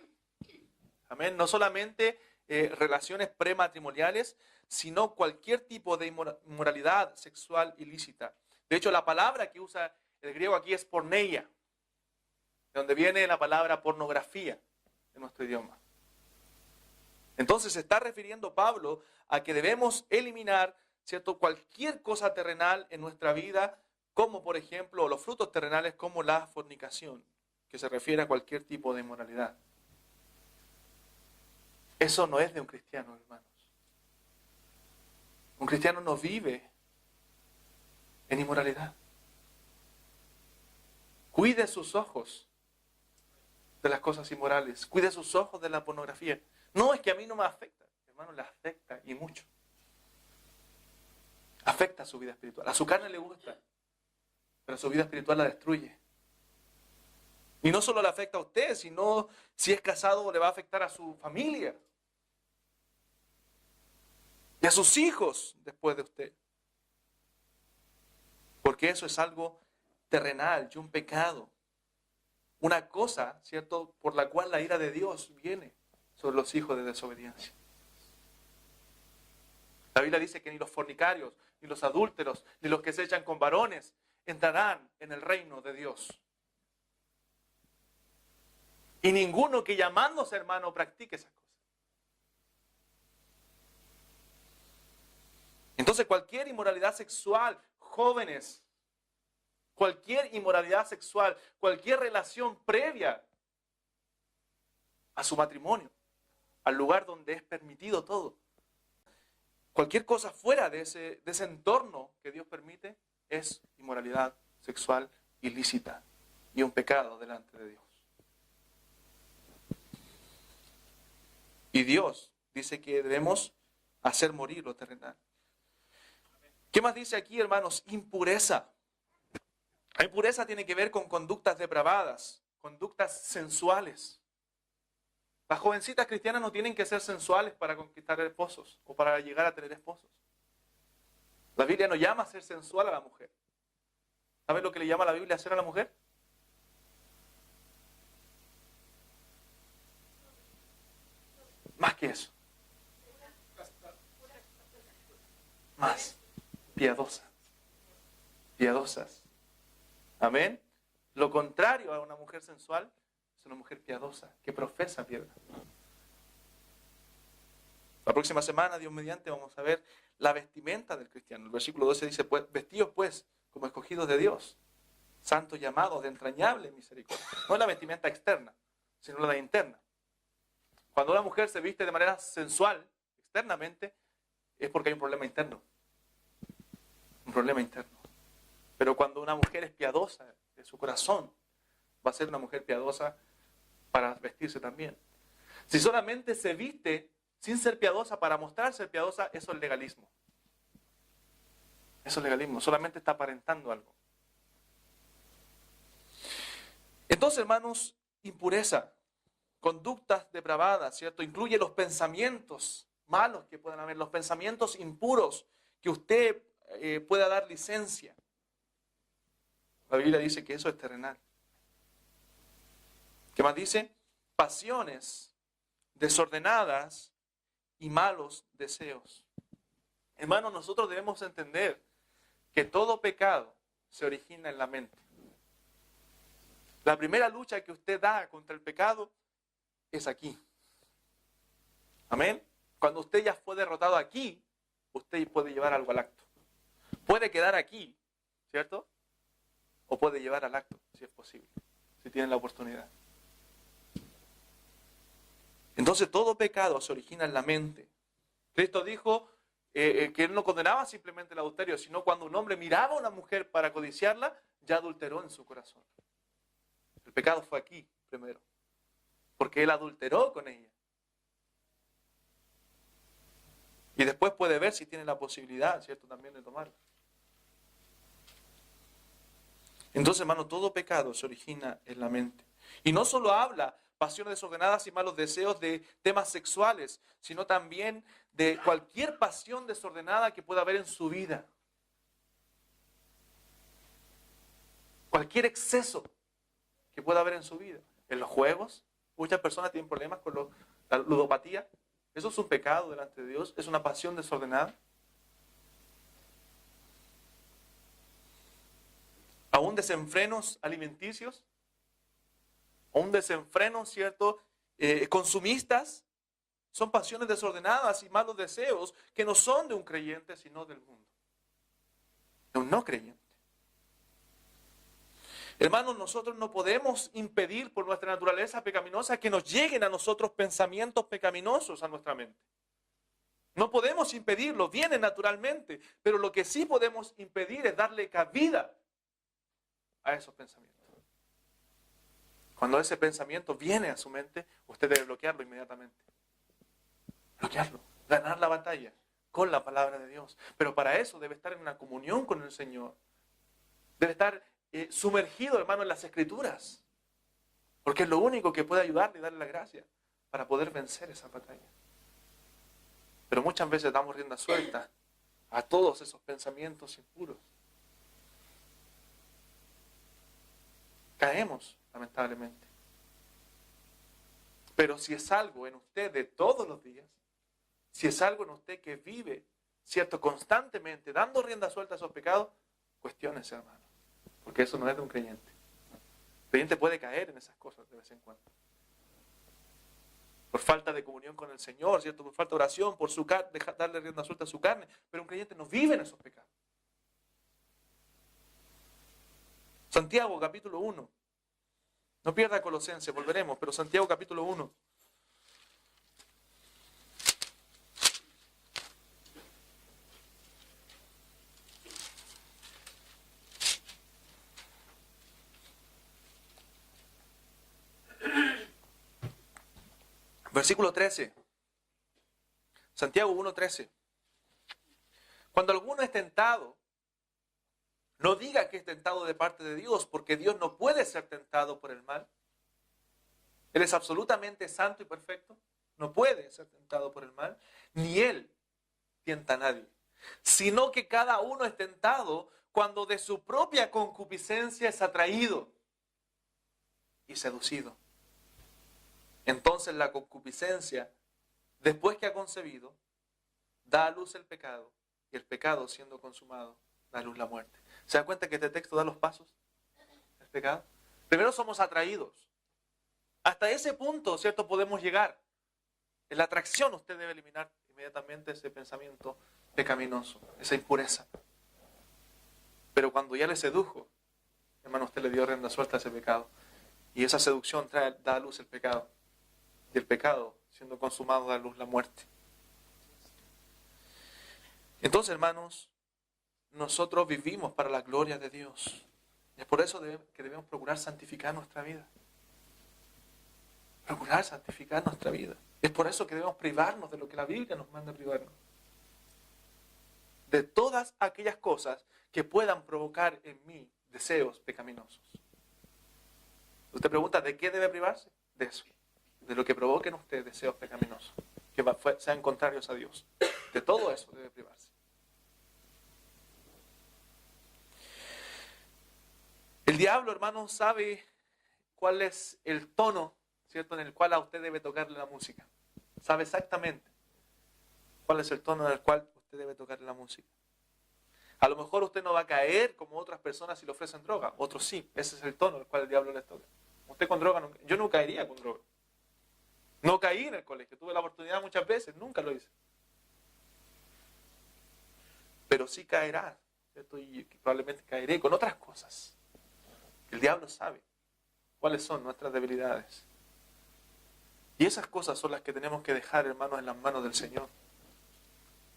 Amén. No solamente relaciones prematrimoniales, sino cualquier tipo de inmoralidad sexual ilícita. De hecho, la palabra que usa el griego aquí es porneia, de donde viene la palabra pornografía en nuestro idioma. Entonces se está refiriendo Pablo a que debemos eliminar, ¿cierto?, cualquier cosa terrenal en nuestra vida, como por ejemplo los frutos terrenales como la fornicación, que se refiere a cualquier tipo de inmoralidad. Eso no es de un cristiano, hermanos. Un cristiano no vive en inmoralidad. Cuide sus ojos de las cosas inmorales. Cuide sus ojos de la pornografía. No, es que a mí no me afecta. Hermano, le afecta y mucho. Afecta a su vida espiritual. A su carne le gusta, pero su vida espiritual la destruye. Y no solo le afecta a usted, sino si es casado le va a afectar a su familia. Y a sus hijos después de usted. Porque eso es algo terrenal y un pecado. Una cosa, ¿cierto?, por la cual la ira de Dios viene sobre los hijos de desobediencia. La Biblia dice que ni los fornicarios, ni los adúlteros, ni los que se echan con varones entrarán en el reino de Dios. Y ninguno que llamándose hermano practique esas cosas. Entonces cualquier inmoralidad sexual, jóvenes, cualquier inmoralidad sexual, cualquier relación previa a su matrimonio, al lugar donde es permitido todo. Cualquier cosa fuera de ese entorno que Dios permite es inmoralidad sexual ilícita y un pecado delante de Dios. Y Dios dice que debemos hacer morir lo terrenal. ¿Qué más dice aquí, hermanos? Impureza. La impureza tiene que ver con conductas depravadas, conductas sensuales. Las jovencitas cristianas no tienen que ser sensuales para conquistar esposos o para llegar a tener esposos. La Biblia no llama a ser sensual a la mujer. ¿Sabes lo que le llama la Biblia a hacer a la mujer? Más que eso. Más piadosa. Piadosas. Amén. Lo contrario a una mujer sensual es una mujer piadosa, que profesa piedad. La próxima semana, Dios mediante, vamos a ver la vestimenta del cristiano. El versículo 12 dice, pues, vestidos pues como escogidos de Dios, santos llamados de entrañable misericordia. No es la vestimenta externa, sino la interna. Cuando una mujer se viste de manera sensual, externamente, es porque hay un problema interno. Un problema interno. Pero cuando una mujer es piadosa de su corazón, va a ser una mujer piadosa para vestirse también. Si solamente se viste sin ser piadosa para mostrar ser piadosa, eso es legalismo. Eso es legalismo, solamente está aparentando algo. Entonces, hermanos, impureza, conductas depravadas, ¿cierto? Incluye los pensamientos malos que puedan haber, los pensamientos impuros que usted pueda dar licencia. La Biblia dice que eso es terrenal. ¿Qué más dice? Pasiones desordenadas y malos deseos. Hermanos, nosotros debemos entender que todo pecado se origina en la mente. La primera lucha que usted da contra el pecado es aquí. Amén. Cuando usted ya fue derrotado aquí, usted puede llevar algo al acto. Puede quedar aquí, ¿cierto? O puede llevar al acto, si es posible, si tiene la oportunidad. Entonces todo pecado se origina en la mente. Cristo dijo que Él no condenaba simplemente el adulterio, sino cuando un hombre miraba a una mujer para codiciarla, ya adulteró en su corazón. El pecado fue aquí primero, porque Él adulteró con ella. Y después puede ver si tiene la posibilidad, ¿cierto?, también de tomarla. Entonces, hermano, todo pecado se origina en la mente. Y no solo habla pasiones desordenadas y malos deseos de temas sexuales, sino también de cualquier pasión desordenada que pueda haber en su vida. Cualquier exceso que pueda haber en su vida. En los juegos, muchas personas tienen problemas con la ludopatía. Eso es un pecado delante de Dios, es una pasión desordenada. Aún desenfrenos alimenticios, aún desenfrenos, ¿cierto?, consumistas, son pasiones desordenadas y malos deseos que no son de un creyente, sino del mundo, de un no creyente. Hermanos, nosotros no podemos impedir por nuestra naturaleza pecaminosa que nos lleguen a nosotros pensamientos pecaminosos a nuestra mente. No podemos impedirlo, viene naturalmente, pero lo que sí podemos impedir es darle cabida a esos pensamientos. Cuando ese pensamiento viene a su mente, usted debe bloquearlo inmediatamente. Bloquearlo, ganar la batalla con la palabra de Dios. Pero para eso debe estar en una comunión con el Señor. Debe estar sumergido, hermano, en las Escrituras. Porque es lo único que puede ayudarle y darle la gracia para poder vencer esa batalla. Pero muchas veces damos rienda suelta a todos esos pensamientos impuros. Caemos, lamentablemente. Pero si es algo en usted de todos los días, si es algo en usted que vive, ¿cierto?, constantemente, dando rienda suelta a esos pecados, cuestiónese, hermano. Porque eso no es de un creyente. El creyente puede caer en esas cosas de vez en cuando. Por falta de comunión con el Señor, ¿cierto?, por falta de oración, por darle rienda suelta a su carne. Pero un creyente no vive en esos pecados. Santiago capítulo 1. No pierda Colosenses, volveremos, pero Santiago capítulo 1. Versículo 13. Santiago 1:13. Cuando alguno es tentado, no diga que es tentado de parte de Dios, porque Dios no puede ser tentado por el mal. Él es absolutamente santo y perfecto. No puede ser tentado por el mal, ni Él tienta a nadie. Sino que cada uno es tentado cuando de su propia concupiscencia es atraído y seducido. Entonces la concupiscencia, después que ha concebido, da a luz el pecado, y el pecado, siendo consumado, da a luz la muerte. ¿Se da cuenta que este texto da los pasos del pecado? Primero somos atraídos. Hasta ese punto, ¿cierto?, podemos llegar. En la atracción usted debe eliminar inmediatamente ese pensamiento pecaminoso, esa impureza. Pero cuando ya le sedujo, hermano, usted le dio rienda suelta a ese pecado. Y esa seducción da a luz el pecado. Y el pecado, siendo consumado, da a luz la muerte. Entonces, hermanos, nosotros vivimos para la gloria de Dios. Y es por eso que debemos procurar santificar nuestra vida. Procurar santificar nuestra vida. Es por eso que debemos privarnos de lo que la Biblia nos manda privarnos. De todas aquellas cosas que puedan provocar en mí deseos pecaminosos. Usted pregunta, ¿de qué debe privarse? De eso. De lo que provoque en usted deseos pecaminosos. Que sean contrarios a Dios. De todo eso debe privarse. El diablo, hermanos, sabe cuál es el tono, ¿cierto?, en el cual a usted debe tocarle la música. Sabe exactamente cuál es el tono en el cual usted debe tocarle la música. A lo mejor usted no va a caer como otras personas si le ofrecen droga. Otros sí. Ese es el tono en el cual el diablo les toca. Usted con droga, yo no caería con droga. No caí en el colegio. Tuve la oportunidad muchas veces. Nunca lo hice. Pero sí caerá, ¿cierto? Y probablemente caeré con otras cosas. El diablo sabe cuáles son nuestras debilidades. Y esas cosas son las que tenemos que dejar, hermanos, en las manos del Señor.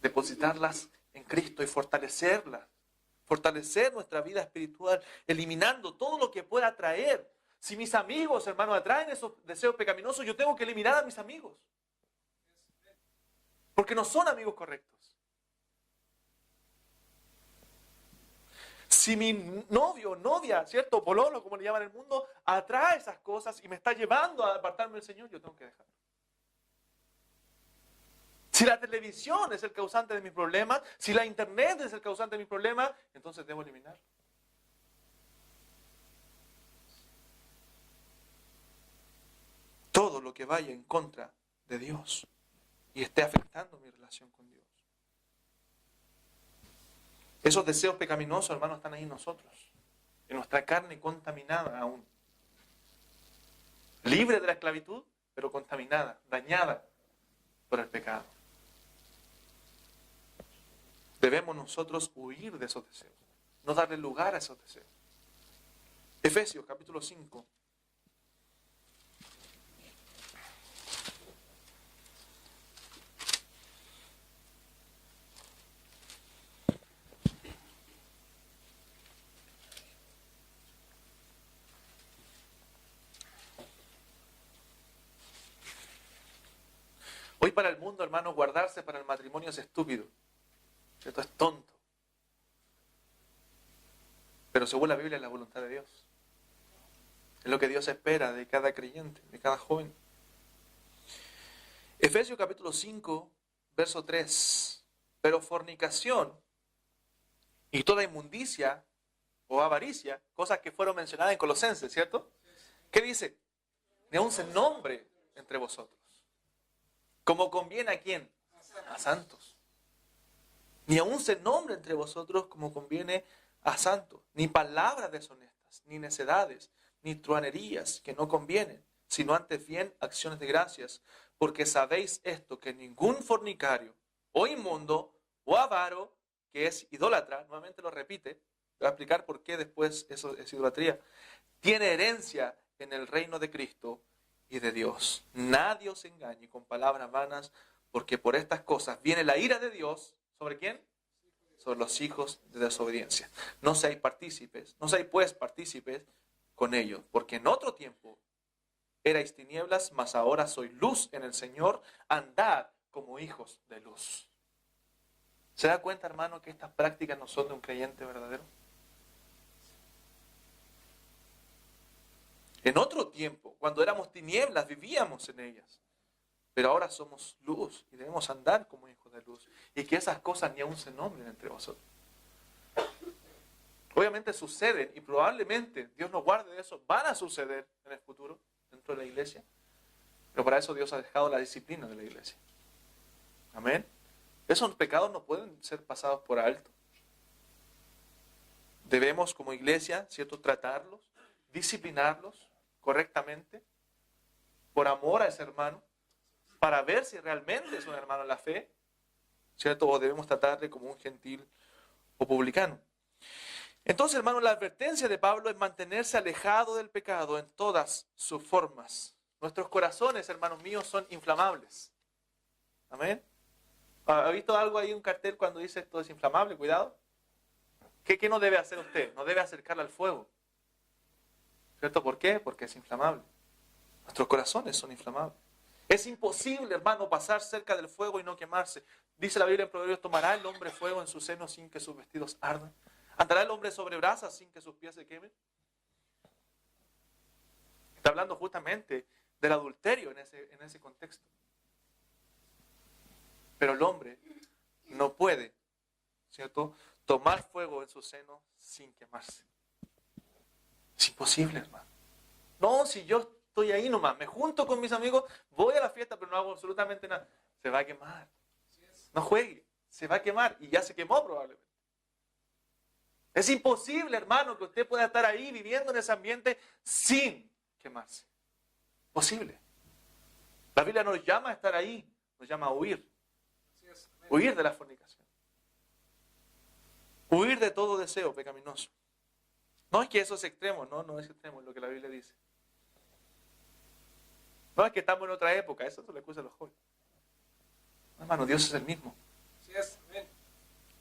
Depositarlas en Cristo y fortalecerlas. Fortalecer nuestra vida espiritual, eliminando todo lo que pueda atraer. Si mis amigos, hermanos, atraen esos deseos pecaminosos, yo tengo que eliminar a mis amigos. Porque no son amigos correctos. Si mi novio o novia, ¿cierto?, pololo, como le llaman en el mundo, atrae esas cosas y me está llevando a apartarme del Señor, yo tengo que dejarlo. Si la televisión es el causante de mis problemas, si la internet es el causante de mis problemas, entonces debo eliminarlo. Todo lo que vaya en contra de Dios y esté afectando mi relación con Dios. Esos deseos pecaminosos, hermanos, están ahí en nosotros, en nuestra carne contaminada aún. Libre de la esclavitud, pero contaminada, dañada por el pecado. Debemos nosotros huir de esos deseos, no darle lugar a esos deseos. Efesios capítulo 5. Hoy para el mundo, hermanos, guardarse para el matrimonio es estúpido. Esto es tonto. Pero según la Biblia es la voluntad de Dios. Es lo que Dios espera de cada creyente, de cada joven. Efesios capítulo 5, verso 3. Pero fornicación y toda inmundicia o avaricia, cosas que fueron mencionadas en Colosenses, ¿cierto? ¿Qué dice? Ni aun se nombre entre vosotros. ¿Como conviene a quién? A santos. Ni aun se nombre entre vosotros como conviene a santos. Ni palabras deshonestas, ni necedades, ni truanerías que no convienen, sino antes bien acciones de gracias. Porque sabéis esto, que ningún fornicario, o inmundo, o avaro, que es idólatra, nuevamente lo repite, voy a explicar por qué después eso es idolatría. Tiene herencia en el reino de Cristo y de Dios. Nadie os engañe con palabras vanas, porque por estas cosas viene la ira de Dios. ¿Sobre quién? Sobre los hijos de desobediencia. No seáis partícipes, no seáis pues partícipes con ellos, porque en otro tiempo erais tinieblas, mas ahora sois luz en el Señor. Andad como hijos de luz. ¿Se da cuenta, hermano, que estas prácticas no son de un creyente verdadero? En otro tiempo, cuando éramos tinieblas, vivíamos en ellas. Pero ahora somos luz y debemos andar como hijos de luz. Y que esas cosas ni aún se nombren entre vosotros. Obviamente suceden y probablemente, Dios nos guarde de eso, van a suceder en el futuro dentro de la iglesia. Pero para eso Dios ha dejado la disciplina de la iglesia. Amén. Esos pecados no pueden ser pasados por alto. Debemos como iglesia, ¿cierto?, tratarlos, disciplinarlos correctamente, por amor a ese hermano, para ver si realmente es un hermano en la fe, ¿cierto? O debemos tratarle como un gentil o publicano. Entonces, hermano, la advertencia de Pablo es mantenerse alejado del pecado en todas sus formas. Nuestros corazones, hermanos míos, son inflamables. Amén. ¿Ha visto algo ahí, un cartel cuando dice esto es inflamable? Cuidado. ¿Qué no debe hacer usted? No debe acercarla al fuego. ¿Cierto? ¿Por qué? Porque es inflamable. Nuestros corazones son inflamables. Es imposible, hermano, pasar cerca del fuego y no quemarse. Dice la Biblia en Proverbios, ¿tomará el hombre fuego en su seno sin que sus vestidos ardan? ¿Andará el hombre sobre brasas sin que sus pies se quemen? Está hablando justamente del adulterio en ese contexto. Pero el hombre no puede, ¿cierto?, tomar fuego en su seno sin quemarse. Es imposible, hermano. No, si yo estoy ahí nomás, me junto con mis amigos, voy a la fiesta, pero no hago absolutamente nada. Se va a quemar. No juegue, se va a quemar. Y ya se quemó probablemente. Es imposible, hermano, que usted pueda estar ahí viviendo en ese ambiente sin quemarse. Posible. La Biblia nos llama a estar ahí, nos llama a huir. Huir de la fornicación. Huir de todo deseo pecaminoso. No es que eso es extremo, no es extremo, es lo que la Biblia dice. No es que estamos en otra época, eso se le acusa a los jóvenes. No, hermano, Dios es el mismo.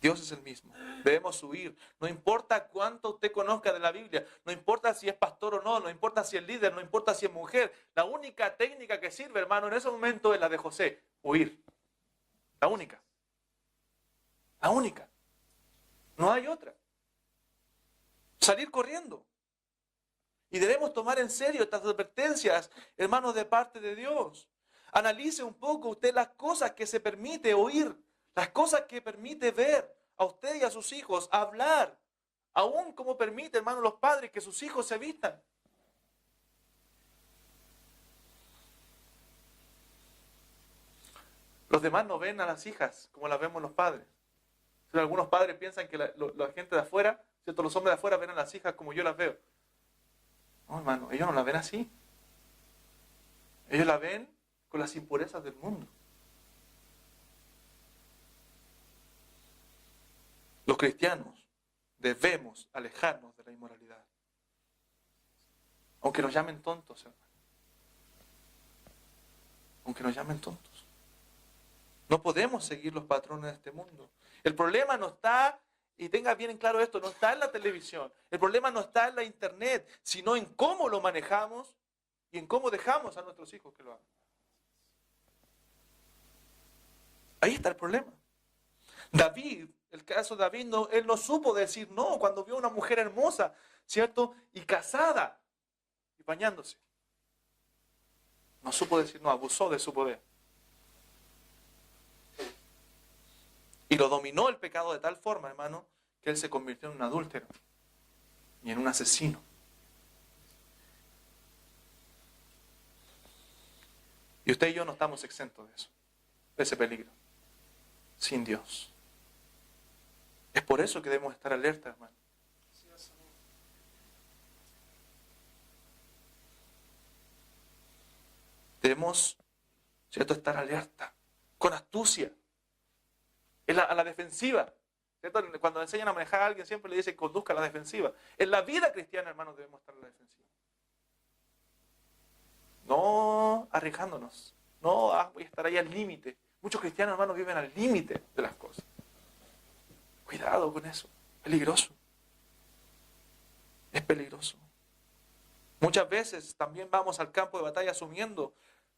Dios es el mismo. Debemos huir. No importa cuánto usted conozca de la Biblia, no importa si es pastor o no importa si es líder, no importa si es mujer. La única técnica que sirve, hermano, en ese momento es la de José, huir. La única. La única. No hay otra. Salir corriendo. Y debemos tomar en serio estas advertencias, hermanos, de parte de Dios. Analice un poco usted las cosas que se permite oír, las cosas que permite ver a usted y a sus hijos, hablar, aún como permite, hermanos, los padres que sus hijos se vistan. Los demás no ven a las hijas como las vemos los padres. Pero algunos padres piensan que la gente de afuera, ¿cierto?, los hombres de afuera ven a las hijas como yo las veo. No, hermano, ellos no la ven así. Ellos la ven con las impurezas del mundo. Los cristianos debemos alejarnos de la inmoralidad. Aunque nos llamen tontos, hermano. Aunque nos llamen tontos. No podemos seguir los patrones de este mundo. El problema no está, y tenga bien en claro esto, no está en la televisión. El problema no está en la internet, sino en cómo lo manejamos y en cómo dejamos a nuestros hijos que lo hagan. Ahí está el problema. David, el caso de David, él no supo decir no cuando vio a una mujer hermosa, ¿cierto? Y casada, y bañándose. No supo decir no, abusó de su poder. Y lo dominó el pecado de tal forma, hermano, que él se convirtió en un adúltero y en un asesino. Y usted y yo no estamos exentos de eso, de ese peligro, sin Dios. Es por eso que debemos estar alerta, hermano. Debemos, ¿cierto?, estar alerta, con astucia, a la defensiva, ¿cierto? Cuando enseñan a manejar a alguien siempre le dicen conduzca a la defensiva. En la vida cristiana, hermanos, debemos estar en la defensiva. No arriesgándonos. No, voy a estar ahí al límite. Muchos cristianos, hermanos, viven al límite de las cosas. Cuidado con eso. Peligroso. Es peligroso. Muchas veces también vamos al campo de batalla asumiendo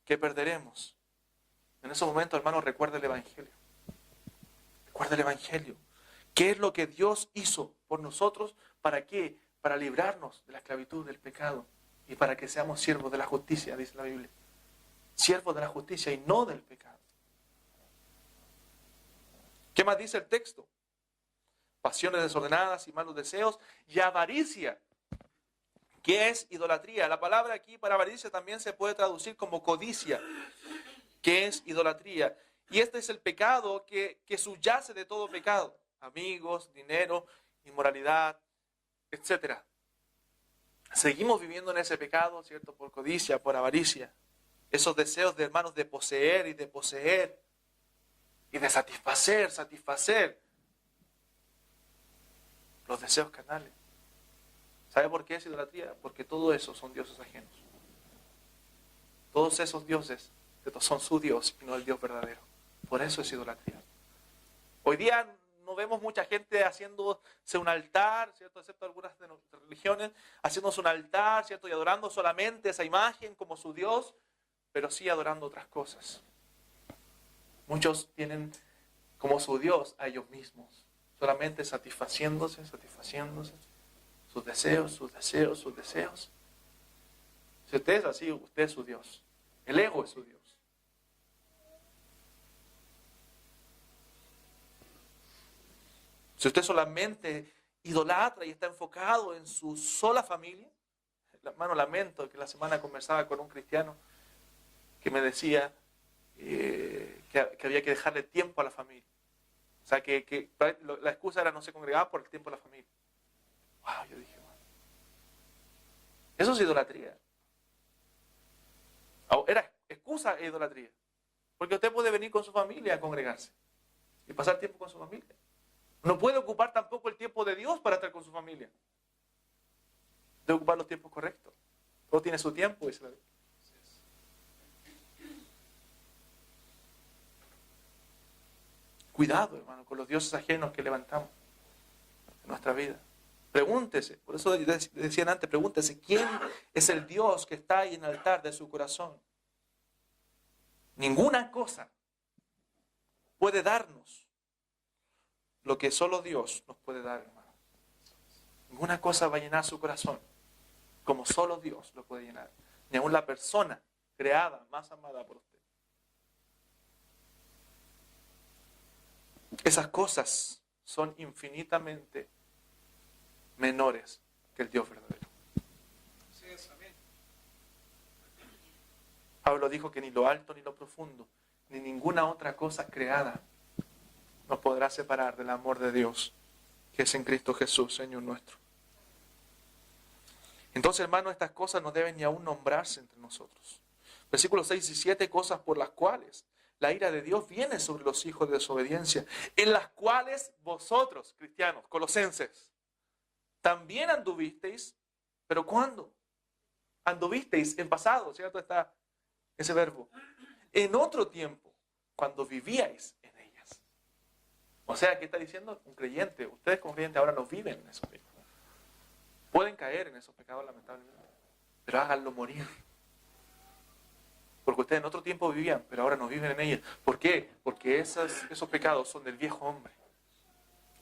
que perderemos. En esos momentos, hermanos, recuerda el Evangelio. Recuerda el Evangelio. ¿Qué es lo que Dios hizo por nosotros? ¿Para qué? Para librarnos de la esclavitud del pecado y para que seamos siervos de la justicia, dice la Biblia. Siervos de la justicia y no del pecado. ¿Qué más dice el texto? Pasiones desordenadas y malos deseos y avaricia. ¿Qué es idolatría? La palabra aquí para avaricia también se puede traducir como codicia. ¿Qué es idolatría? Y este es el pecado que subyace de todo pecado. Amigos, dinero, inmoralidad, etc. Seguimos viviendo en ese pecado, ¿cierto? Por codicia, por avaricia. Esos deseos de hermanos de poseer y de poseer. Y de satisfacer. Los deseos carnales. ¿Sabe por qué es idolatría? Porque todo eso son dioses ajenos. Todos esos dioses son su Dios y no el Dios verdadero. Por eso es idolatría. Hoy día no vemos mucha gente haciéndose un altar, ¿cierto? Excepto algunas de nuestras religiones, haciéndose un altar, ¿cierto? Y adorando solamente esa imagen como su Dios, pero sí adorando otras cosas. Muchos tienen como su Dios a ellos mismos, solamente satisfaciéndose. Sus deseos. Si usted es así, usted es su Dios. El ego es su Dios. Si usted solamente idolatra y está enfocado en su sola familia, hermano, lamento que la semana conversaba con un cristiano que me decía que había que dejarle tiempo a la familia. O sea, que la excusa era no se congregaba por el tiempo de la familia. Wow, yo dije, wow. Eso es idolatría. Era excusa e idolatría. Porque usted puede venir con su familia a congregarse y pasar tiempo con su familia. No puede ocupar tampoco el tiempo de Dios para estar con su familia. Debe ocupar los tiempos correctos. Todo tiene su tiempo, dice la Biblia. Cuidado, hermano, con los dioses ajenos que levantamos en nuestra vida. Pregúntese, por eso decían antes, pregúntese, ¿quién es el Dios que está ahí en el altar de su corazón? Ninguna cosa puede darnos lo que solo Dios nos puede dar, hermano. Ninguna cosa va a llenar su corazón como solo Dios lo puede llenar. Ni aun la persona creada más amada por usted. Esas cosas son infinitamente menores que el Dios verdadero. Pablo dijo que ni lo alto ni lo profundo, ni ninguna otra cosa creada nos podrá separar del amor de Dios, que es en Cristo Jesús, Señor nuestro. Entonces, hermano, estas cosas no deben ni aún nombrarse entre nosotros. Versículos 6 y 7, cosas por las cuales la ira de Dios viene sobre los hijos de desobediencia, en las cuales vosotros, cristianos, colosenses, también anduvisteis, pero ¿cuándo? Anduvisteis en pasado, ¿cierto? Está ese verbo. En otro tiempo, cuando vivíais en ellas. O sea, ¿qué está diciendo? Un creyente. Ustedes como creyentes ahora no viven en esos pecados. Pueden caer en esos pecados lamentablemente, pero háganlo morir. Porque ustedes en otro tiempo vivían, pero ahora no viven en ellas. ¿Por qué? Porque esos pecados son del viejo hombre,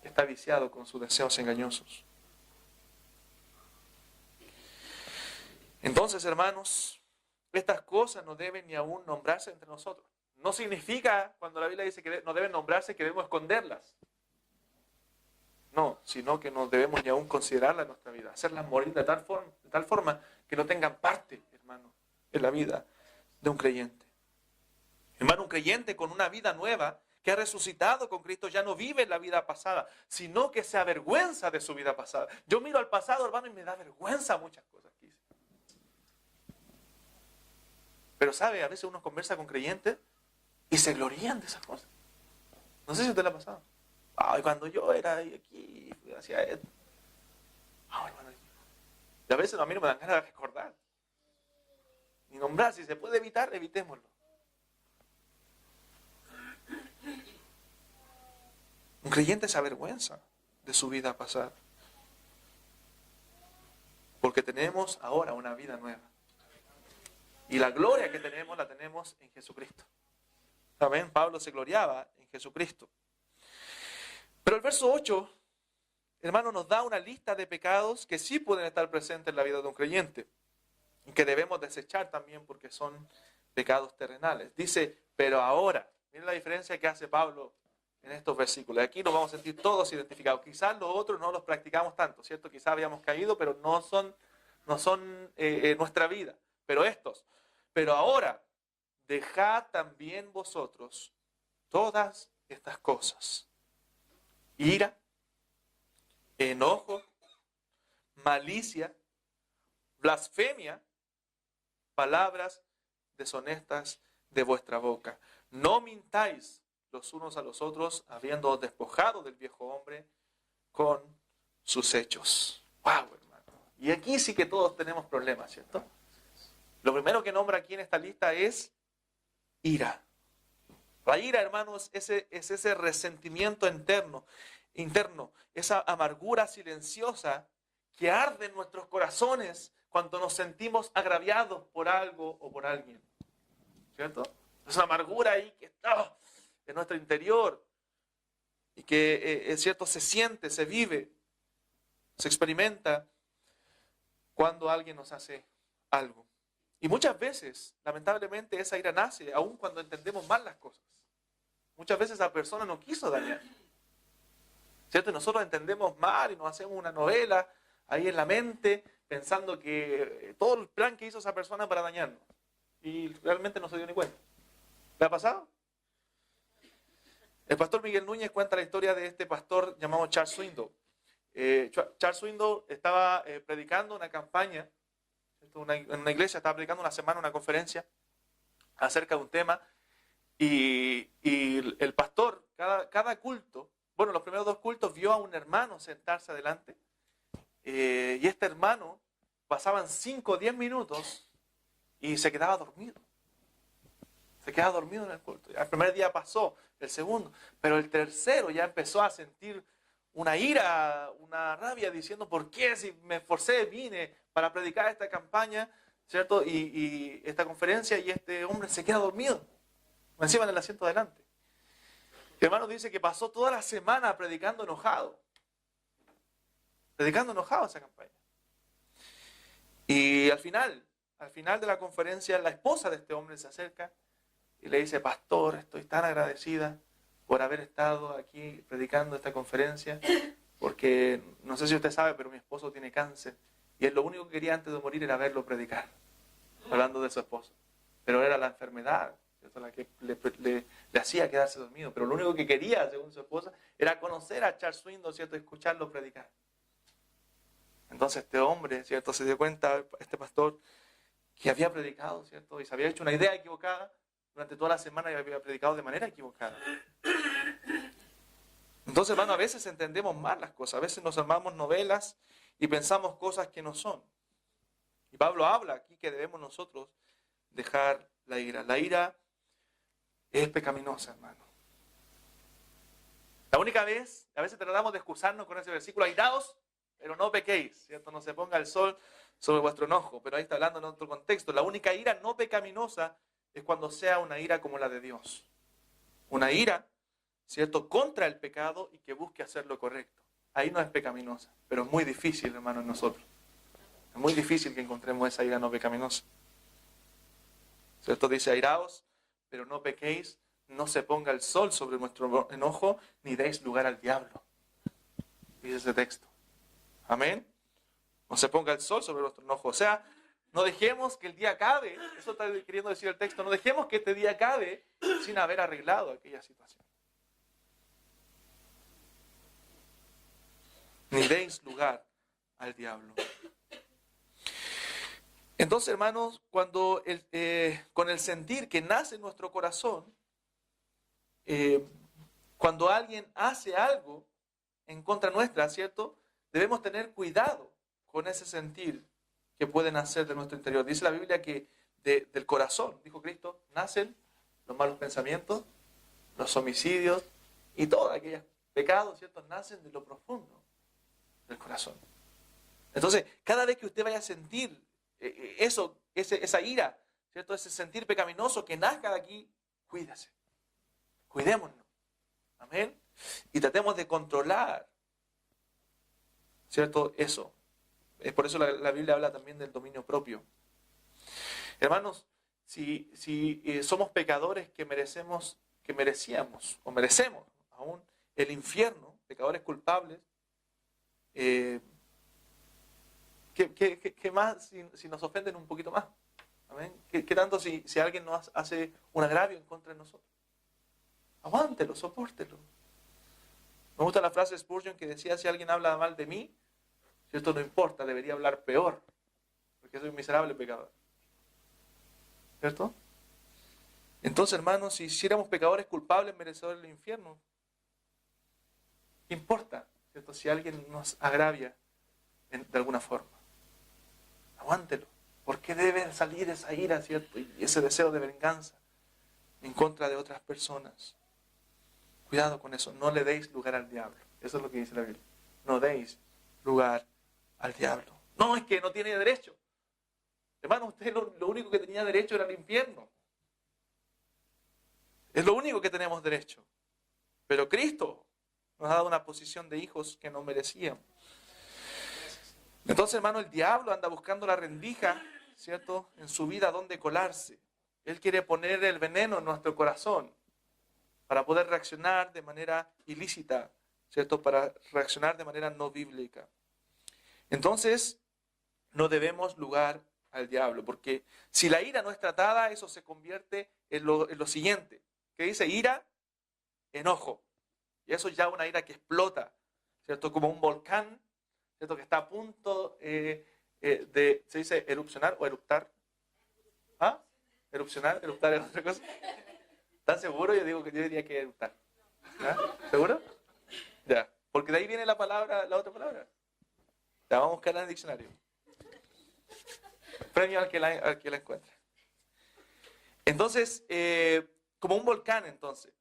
que está viciado con sus deseos engañosos. Entonces, hermanos, estas cosas no deben ni aún nombrarse entre nosotros. No significa, cuando la Biblia dice que no deben nombrarse, que debemos esconderlas. No, sino que no debemos ni aún considerarlas en nuestra vida. Hacerlas morir de tal forma que no tengan parte, hermano, en la vida de un creyente. Hermano, un creyente con una vida nueva, que ha resucitado con Cristo, ya no vive la vida pasada, sino que se avergüenza de su vida pasada. Yo miro al pasado, hermano, y me da vergüenza muchas cosas que hice. Pero sabe, a veces uno conversa con creyentes y se glorían de esas cosas. No sé si usted le ha pasado. Ay, cuando yo era aquí, hacía esto. Ay, hermano. Y a veces a mí no me dan ganas de recordar. Ni nombrar, si se puede evitar, evitémoslo. Un creyente se avergüenza de su vida pasada. Porque tenemos ahora una vida nueva. Y la gloria que tenemos, la tenemos en Jesucristo. Amén. Pablo se gloriaba en Jesucristo. Pero el verso 8, hermano, nos da una lista de pecados que sí pueden estar presentes en la vida de un creyente. Y que debemos desechar también porque son pecados terrenales. Dice, pero ahora, miren la diferencia que hace Pablo en estos versículos. Aquí nos vamos a sentir todos identificados. Quizás los otros no los practicamos tanto, ¿cierto? Quizás habíamos caído, pero no son nuestra vida. Pero estos, pero ahora, dejad también vosotros todas estas cosas. Ira, enojo, malicia, blasfemia, palabras deshonestas de vuestra boca. No mintáis los unos a los otros, habiendo despojado del viejo hombre con sus hechos. ¡Wow, hermano! Y aquí sí que todos tenemos problemas, ¿cierto? Lo primero que nombra aquí en esta lista es ira. La ira, hermanos, es ese resentimiento interno, esa amargura silenciosa que arde en nuestros corazones cuando nos sentimos agraviados por algo o por alguien. ¿Cierto? Es una amargura ahí que está en nuestro interior y que, es cierto, se siente, se vive, se experimenta cuando alguien nos hace algo. Y muchas veces, lamentablemente, esa ira nace aun cuando entendemos mal las cosas. Muchas veces esa persona no quiso dañar. ¿Cierto? Y nosotros entendemos mal y nos hacemos una novela ahí en la mente pensando que todo el plan que hizo esa persona para dañarnos. Y realmente no se dio ni cuenta. ¿Le ha pasado? El pastor Miguel Núñez cuenta la historia de este pastor llamado Charles Swindoll. Charles Swindoll estaba predicando una campaña, en una iglesia, estaba predicando una semana, una conferencia acerca de un tema. Y el pastor, cada culto, bueno, los primeros 2 cultos, vio a un hermano sentarse adelante. Y este hermano pasaban 5 o 10 minutos y se quedaba dormido. Se quedaba dormido en el culto. El primer día pasó, el segundo, pero el tercero ya empezó a sentir una ira, una rabia, diciendo, ¿por qué si me esforcé, vine para predicar esta campaña, ¿cierto? Y esta conferencia, y este hombre se queda dormido, encima en el asiento de adelante. El hermano dice que pasó toda la semana predicando enojado esa campaña. Y al final de la conferencia, la esposa de este hombre se acerca y le dice, pastor, estoy tan agradecida por haber estado aquí predicando esta conferencia, porque no sé si usted sabe, pero mi esposo tiene cáncer y él lo único que quería antes de morir era verlo predicar, hablando de su esposo. Pero era la enfermedad, ¿cierto?, la que le hacía quedarse dormido, pero lo único que quería, según su esposa, era conocer a Charles Swindoll, ¿cierto?, y escucharlo predicar. Entonces este hombre, ¿cierto?, se dio cuenta, este pastor, que había predicado, ¿cierto?, y se había hecho una idea equivocada durante toda la semana y había predicado de manera equivocada. Entonces, hermano, a veces entendemos mal las cosas, a veces nos armamos novelas y pensamos cosas que no son. Y Pablo habla aquí que debemos nosotros dejar la ira. La ira es pecaminosa, hermano. La única vez, a veces tratamos de excusarnos con ese versículo, airaos, pero no pequéis, ¿cierto? No se ponga el sol sobre vuestro enojo, pero ahí está hablando en otro contexto. La única ira no pecaminosa es cuando sea una ira como la de Dios. Una ira, ¿cierto?, contra el pecado y que busque hacer lo correcto. Ahí no es pecaminosa, pero es muy difícil, hermano, en nosotros. Es muy difícil que encontremos esa ira no pecaminosa. ¿Cierto? Dice, airaos, pero no pequéis, no se ponga el sol sobre nuestro enojo, ni deis lugar al diablo. Dice ese texto. Amén. No se ponga el sol sobre nuestro enojo. O sea, no dejemos que el día acabe, eso está queriendo decir el texto, no dejemos que este día acabe sin haber arreglado aquella situación. Ni deis lugar al diablo. Entonces, hermanos, cuando con el sentir que nace en nuestro corazón, Cuando alguien hace algo en contra nuestra, ¿cierto? Debemos tener cuidado con ese sentir que pueden hacer de nuestro interior. Dice la Biblia que del corazón, dijo Cristo, nacen los malos pensamientos, los homicidios y todos aquellos pecados, ¿cierto? Nacen de lo profundo del corazón. Entonces, cada vez que usted vaya a sentir esa ira, ¿cierto? Ese sentir pecaminoso que nazca de aquí, cuídese. Cuidémonos. Amén. Y tratemos de controlar, ¿cierto? Eso. Por eso la Biblia habla también del dominio propio. Hermanos, si somos pecadores que merecíamos o merecemos aún el infierno, pecadores culpables, ¿qué más si nos ofenden un poquito más? ¿Amén? ¿Qué tanto si alguien nos hace un agravio en contra de nosotros? Aguántelo, sopórtelo. Me gusta la frase de Spurgeon que decía, si alguien habla mal de mí, ¿cierto? No importa, debería hablar peor, porque soy un miserable pecador. ¿Cierto? Entonces, hermanos, si hiciéramos pecadores culpables, merecedores del infierno, ¿qué importa? ¿Cierto? Si alguien nos agravia de alguna forma. Aguántelo. ¿Por qué debe salir esa ira, ¿cierto? Y ese deseo de venganza en contra de otras personas. Cuidado con eso. No le deis lugar al diablo. Eso es lo que dice la Biblia. No deis lugar al diablo. No, es que no tiene derecho. Hermano, usted lo único que tenía derecho era el infierno. Es lo único que tenemos derecho. Pero Cristo nos ha dado una posición de hijos que no merecíamos. Entonces, hermano, el diablo anda buscando la rendija, ¿cierto? En su vida, donde colarse. Él quiere poner el veneno en nuestro corazón para poder reaccionar de manera ilícita, ¿cierto? Para reaccionar de manera no bíblica. Entonces, no debemos lugar al diablo, porque si la ira no es tratada, eso se convierte en lo siguiente. ¿Qué dice? Ira, enojo. Y eso ya es una ira que explota, ¿cierto? Como un volcán, ¿cierto? Que está a punto ¿se dice erupcionar o eructar? ¿Ah? ¿Erupcionar? ¿Eruptar es otra cosa? ¿Están seguros? Yo diría que eruptar. ¿Ya? ¿Seguro? Ya. Porque de ahí viene la otra palabra. La vamos a buscar en el diccionario. Premio al que la encuentre. Entonces, como un volcán, entonces.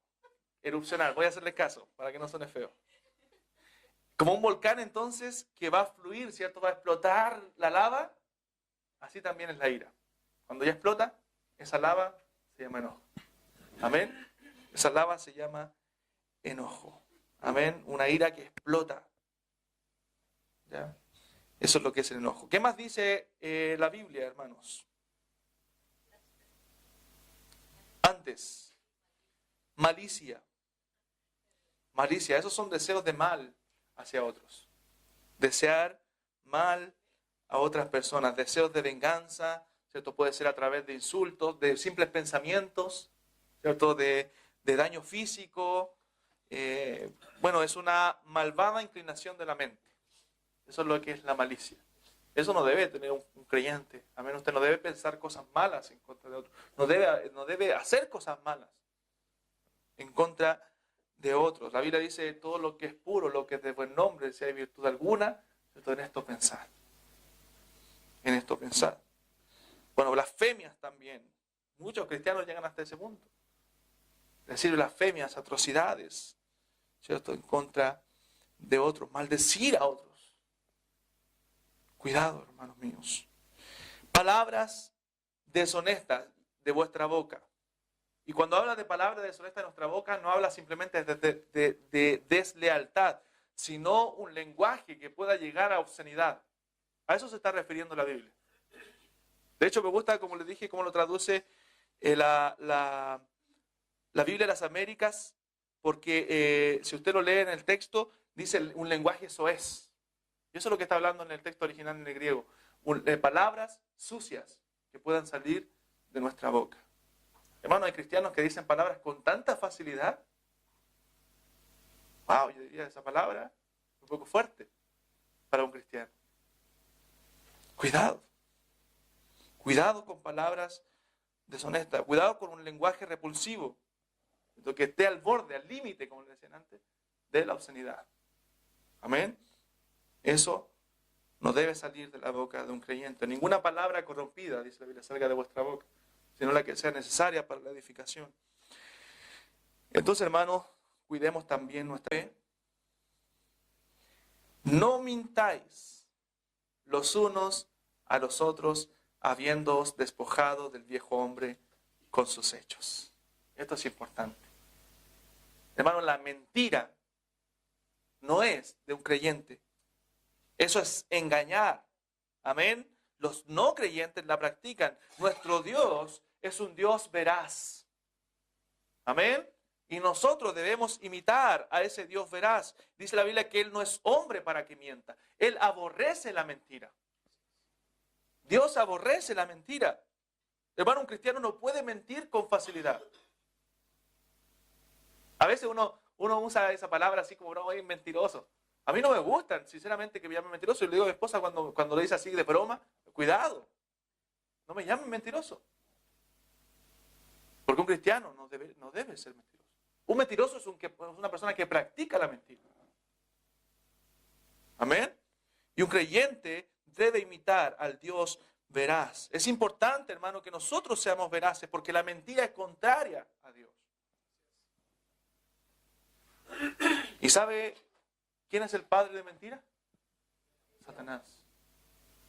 Erupcionar. Voy a hacerle caso para que no suene feo. Como un volcán, entonces, que va a fluir, ¿cierto? Va a explotar la lava. Así también es la ira. Cuando ya explota, esa lava se llama enojo. Amén. Esa lava se llama enojo. Amén. Una ira que explota. ¿Ya? Eso es lo que es el enojo. ¿Qué más dice la Biblia, hermanos? Antes, malicia. Malicia, esos son deseos de mal hacia otros. Desear mal a otras personas. Deseos de venganza, ¿cierto? Puede ser a través de insultos, de simples pensamientos, ¿cierto? De daño físico. Bueno, es una malvada inclinación de la mente. Eso es lo que es la malicia. Eso no debe tener un creyente. A menos usted no debe pensar cosas malas en contra de otros. No debe hacer cosas malas en contra de otros. La Biblia dice todo lo que es puro, lo que es de buen nombre, si hay virtud alguna, ¿cierto? En esto pensar. En esto pensar. Bueno, blasfemias también. Muchos cristianos llegan hasta ese punto. Decir blasfemias, atrocidades, ¿cierto? En contra de otros. Maldecir a otros. Cuidado, hermanos míos. Palabras deshonestas de vuestra boca. Y cuando habla de palabras deshonestas de nuestra boca, no habla simplemente de deslealtad, sino un lenguaje que pueda llegar a obscenidad. A eso se está refiriendo la Biblia. De hecho, me gusta, como les dije, cómo lo traduce la Biblia de las Américas, porque si usted lo lee en el texto, dice un lenguaje soez. Y eso es lo que está hablando en el texto original en el griego. Palabras sucias que puedan salir de nuestra boca. Hermano, hay cristianos que dicen palabras con tanta facilidad. Wow, yo diría esa palabra un poco fuerte para un cristiano. Cuidado. Cuidado con palabras deshonestas. Cuidado con un lenguaje repulsivo. que esté al borde, al límite, como le decían antes, de la obscenidad. Amén. Eso no debe salir de la boca de un creyente. Ninguna palabra corrompida, dice la Biblia, salga de vuestra boca, sino la que sea necesaria para la edificación. Entonces, hermanos, cuidemos también nuestra fe. No mintáis los unos a los otros, habiéndoos despojado del viejo hombre con sus hechos. Esto es importante. Hermanos, la mentira no es de un creyente. Eso es engañar. Amén. Los no creyentes la practican. Nuestro Dios es un Dios veraz. Amén. Y nosotros debemos imitar a ese Dios veraz. Dice la Biblia que Él no es hombre para que mienta. Él aborrece la mentira. Dios aborrece la mentira. Hermano, un cristiano no puede mentir con facilidad. A veces uno usa esa palabra así como, no, es mentiroso. A mí no me gustan, sinceramente, que me llamen mentiroso. Y le digo a mi esposa cuando le dice así de broma, cuidado, no me llamen mentiroso. Porque un cristiano no debe ser mentiroso. Un mentiroso es una persona que practica la mentira. Amén. Y un creyente debe imitar al Dios veraz. Es importante, hermano, que nosotros seamos veraces, porque la mentira es contraria a Dios. ¿Y sabe quién es el padre de mentira? Satanás.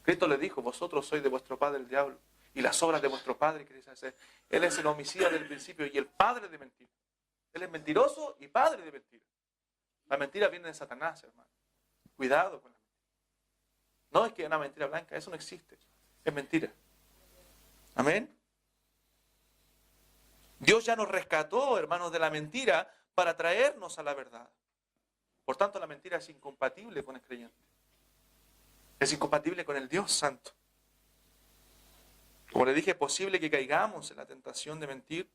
Cristo le dijo, vosotros sois de vuestro padre el diablo, y las obras de vuestro padre queréis hacer. Él es el homicida del principio y el padre de mentira. Él es mentiroso y padre de mentira. La mentira viene de Satanás, hermano. Cuidado con la mentira. No es que una mentira blanca, eso no existe. Es mentira. Amén. Dios ya nos rescató, hermanos, de la mentira para traernos a la verdad. Por tanto, la mentira es incompatible con el creyente. Es incompatible con el Dios Santo. Como le dije, es posible que caigamos en la tentación de mentir,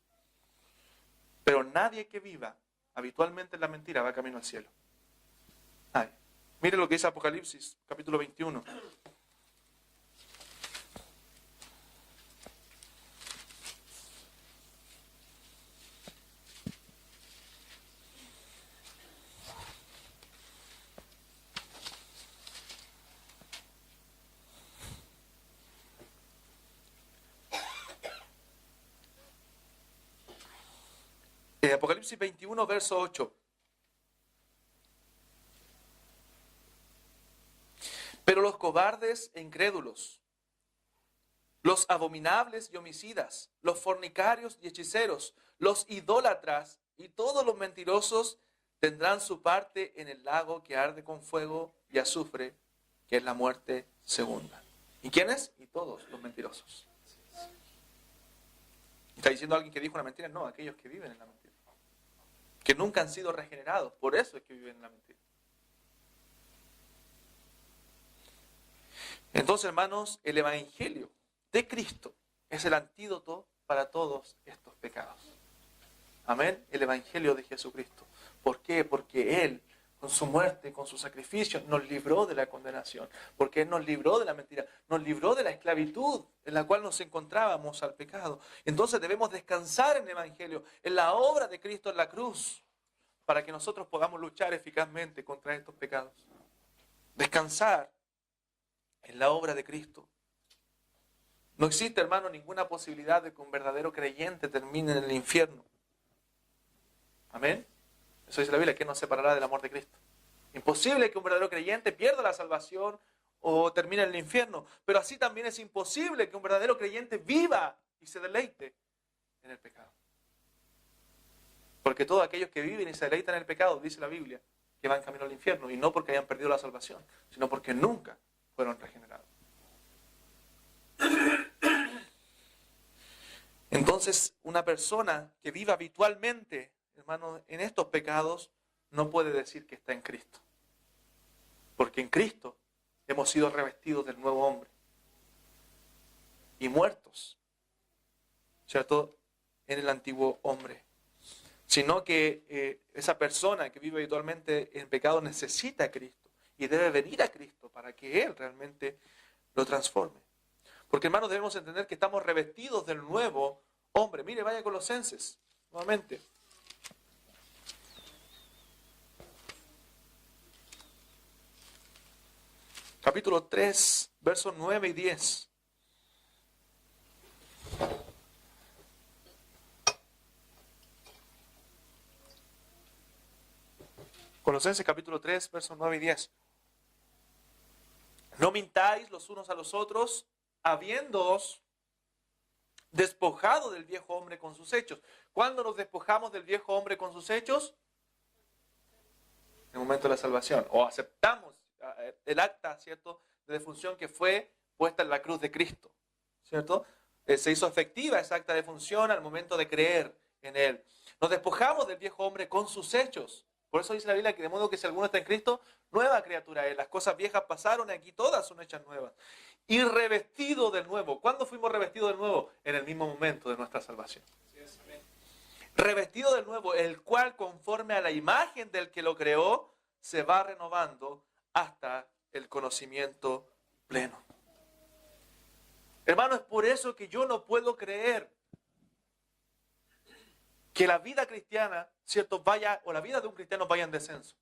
pero nadie que viva habitualmente en la mentira va camino al cielo. Ay. Mire lo que dice Apocalipsis, capítulo 21. Apocalipsis 21, verso 8. Pero los cobardes e incrédulos, los abominables y homicidas, los fornicarios y hechiceros, los idólatras y todos los mentirosos tendrán su parte en el lago que arde con fuego y azufre, que es la muerte segunda. ¿Y quiénes? Y todos los mentirosos. ¿Está diciendo alguien que dijo una mentira? No, aquellos que viven en la mentira. Que nunca han sido regenerados, por eso es que viven en la mentira. Entonces, hermanos, el Evangelio de Cristo es el antídoto para todos estos pecados. Amén. El Evangelio de Jesucristo. ¿Por qué? Porque Él, con su muerte, con su sacrificio, nos libró de la condenación. Porque Él nos libró de la mentira, nos libró de la esclavitud en la cual nos encontrábamos al pecado. Entonces debemos descansar en el Evangelio, en la obra de Cristo en la cruz, para que nosotros podamos luchar eficazmente contra estos pecados. Descansar en la obra de Cristo. No existe, hermano, ninguna posibilidad de que un verdadero creyente termine en el infierno. Amén. Eso dice la Biblia, que nos separará del amor de Cristo. Imposible que un verdadero creyente pierda la salvación o termine en el infierno. Pero así también es imposible que un verdadero creyente viva y se deleite en el pecado. Porque todos aquellos que viven y se deleitan en el pecado, dice la Biblia, que van camino al infierno. Y no porque hayan perdido la salvación, sino porque nunca fueron regenerados. Entonces, una persona que viva habitualmente, hermano, en estos pecados, no puede decir que está en Cristo. Porque en Cristo hemos sido revestidos del nuevo hombre. Y muertos, ¿cierto?, en el antiguo hombre. Sino que esa persona que vive habitualmente en pecado necesita a Cristo. Y debe venir a Cristo para que Él realmente lo transforme. Porque, hermanos, debemos entender que estamos revestidos del nuevo hombre. Mire, vaya a Colosenses, nuevamente. capítulo 3, versos 9 y 10. Colosenses capítulo 3, versos 9 y 10. No mintáis los unos a los otros, habiéndoos despojado del viejo hombre con sus hechos. ¿Cuándo nos despojamos del viejo hombre con sus hechos? En el momento de la salvación. O aceptamos el acta, ¿cierto?, de defunción que fue puesta en la cruz de Cristo, ¿cierto? Se hizo efectiva esa acta de defunción al momento de creer en Él. Nos despojamos del viejo hombre con sus hechos. Por eso dice la Biblia que de modo que si alguno está en Cristo, nueva criatura es. Las cosas viejas pasaron y aquí todas son hechas nuevas. Y revestido del nuevo. ¿Cuándo fuimos revestidos del nuevo? En el mismo momento de nuestra salvación. Revestido del nuevo, el cual conforme a la imagen del que lo creó, se va renovando hasta el conocimiento pleno. Hermano, es por eso que yo no puedo creer que la vida cristiana, ¿cierto?, vaya, o la vida de un cristiano vaya en descenso.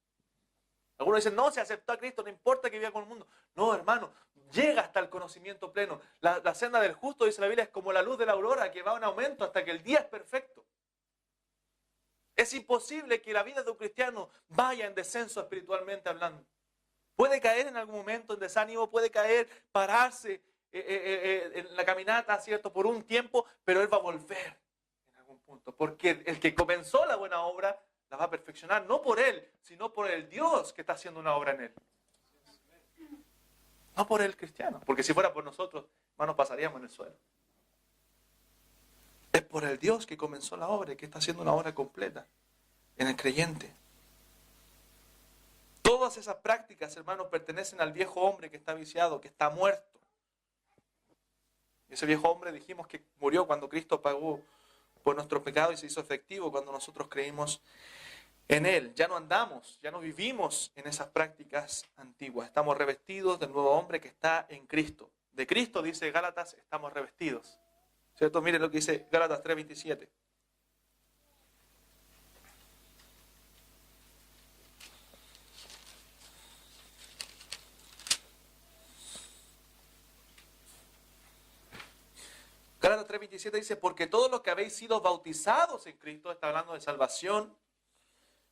Algunos dicen, no, se aceptó a Cristo, no importa que viva con el mundo. No, hermano, llega hasta el conocimiento pleno. La senda del justo, dice la Biblia, es como la luz de la aurora que va en aumento hasta que el día es perfecto. Es imposible que la vida de un cristiano vaya en descenso espiritualmente hablando. Puede caer en algún momento en desánimo, puede caer, pararse en la caminata, ¿cierto?, por un tiempo, pero él va a volver en algún punto. Porque el que comenzó la buena obra la va a perfeccionar, no por él, sino por el Dios que está haciendo una obra en él. No por el cristiano, porque si fuera por nosotros, hermanos, pasaríamos en el suelo. Es por el Dios que comenzó la obra y que está haciendo una obra completa en el creyente. Todas esas prácticas, hermanos, pertenecen al viejo hombre que está viciado, que está muerto. Ese viejo hombre dijimos que murió cuando Cristo pagó por nuestro pecado y se hizo efectivo cuando nosotros creímos en Él. Ya no andamos, ya no vivimos en esas prácticas antiguas. Estamos revestidos del nuevo hombre que está en Cristo. De Cristo, dice Gálatas, estamos revestidos. ¿Cierto? Miren lo que dice Gálatas 3:27. Gálatas 3:27 dice, porque todos los que habéis sido bautizados en Cristo, está hablando de salvación,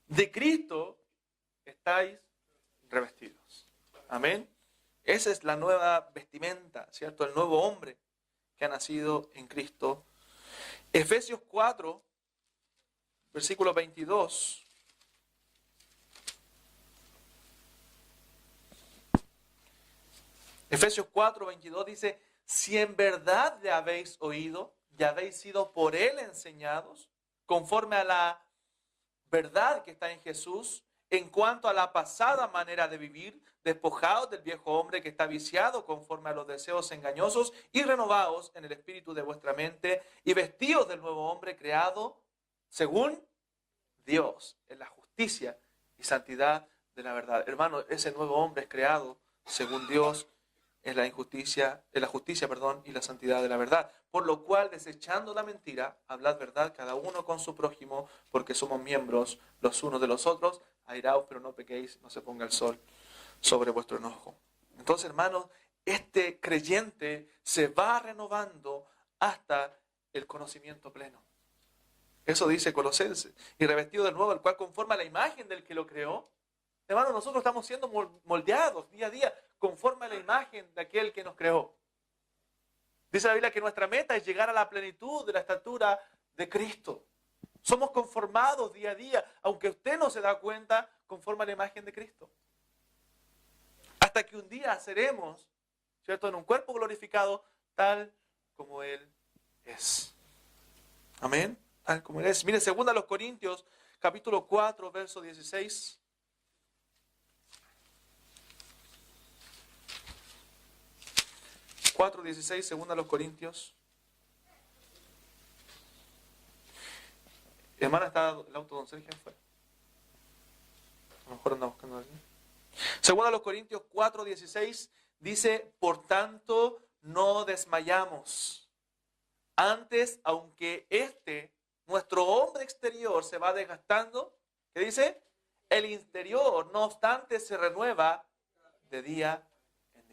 de Cristo estáis revestidos. Amén. Esa es la nueva vestimenta, ¿cierto? El nuevo hombre que ha nacido en Cristo. Efesios 4, versículo 22. Efesios 4, 22 dice, si en verdad le habéis oído y habéis sido por él enseñados, conforme a la verdad que está en Jesús, en cuanto a la pasada manera de vivir, despojados del viejo hombre que está viciado conforme a los deseos engañosos y renovados en el espíritu de vuestra mente y vestidos del nuevo hombre creado según Dios, en la justicia y santidad de la verdad. Hermano, ese nuevo hombre es creado según Dios en la justicia, y la santidad de la verdad. Por lo cual, desechando la mentira, hablad verdad cada uno con su prójimo, porque somos miembros los unos de los otros. Airaos, pero no pequéis, no se ponga el sol sobre vuestro enojo. Entonces, hermanos, este creyente se va renovando hasta el conocimiento pleno. Eso dice Colosenses. Y revestido de nuevo, el cual conforma la imagen del que lo creó. Hermanos, nosotros estamos siendo moldeados día a día conforme a la imagen de aquel que nos creó. Dice la Biblia que nuestra meta es llegar a la plenitud de la estatura de Cristo. Somos conformados día a día, aunque usted no se da cuenta, conforme a la imagen de Cristo. Hasta que un día seremos, ¿cierto?, en un cuerpo glorificado, tal como Él es. Amén. Tal como Él es. Mire, 2 Corintios, capítulo 4, verso 16. Cuatro 16, 2 Corintios. Hermana, ¿está el auto don Sergio? Fue. A lo mejor anda buscando a alguien. 2 Corintios 4, 16 dice, por tanto, no desmayamos. Antes, aunque nuestro hombre exterior se va desgastando, ¿qué dice? El interior, no obstante, se renueva de día en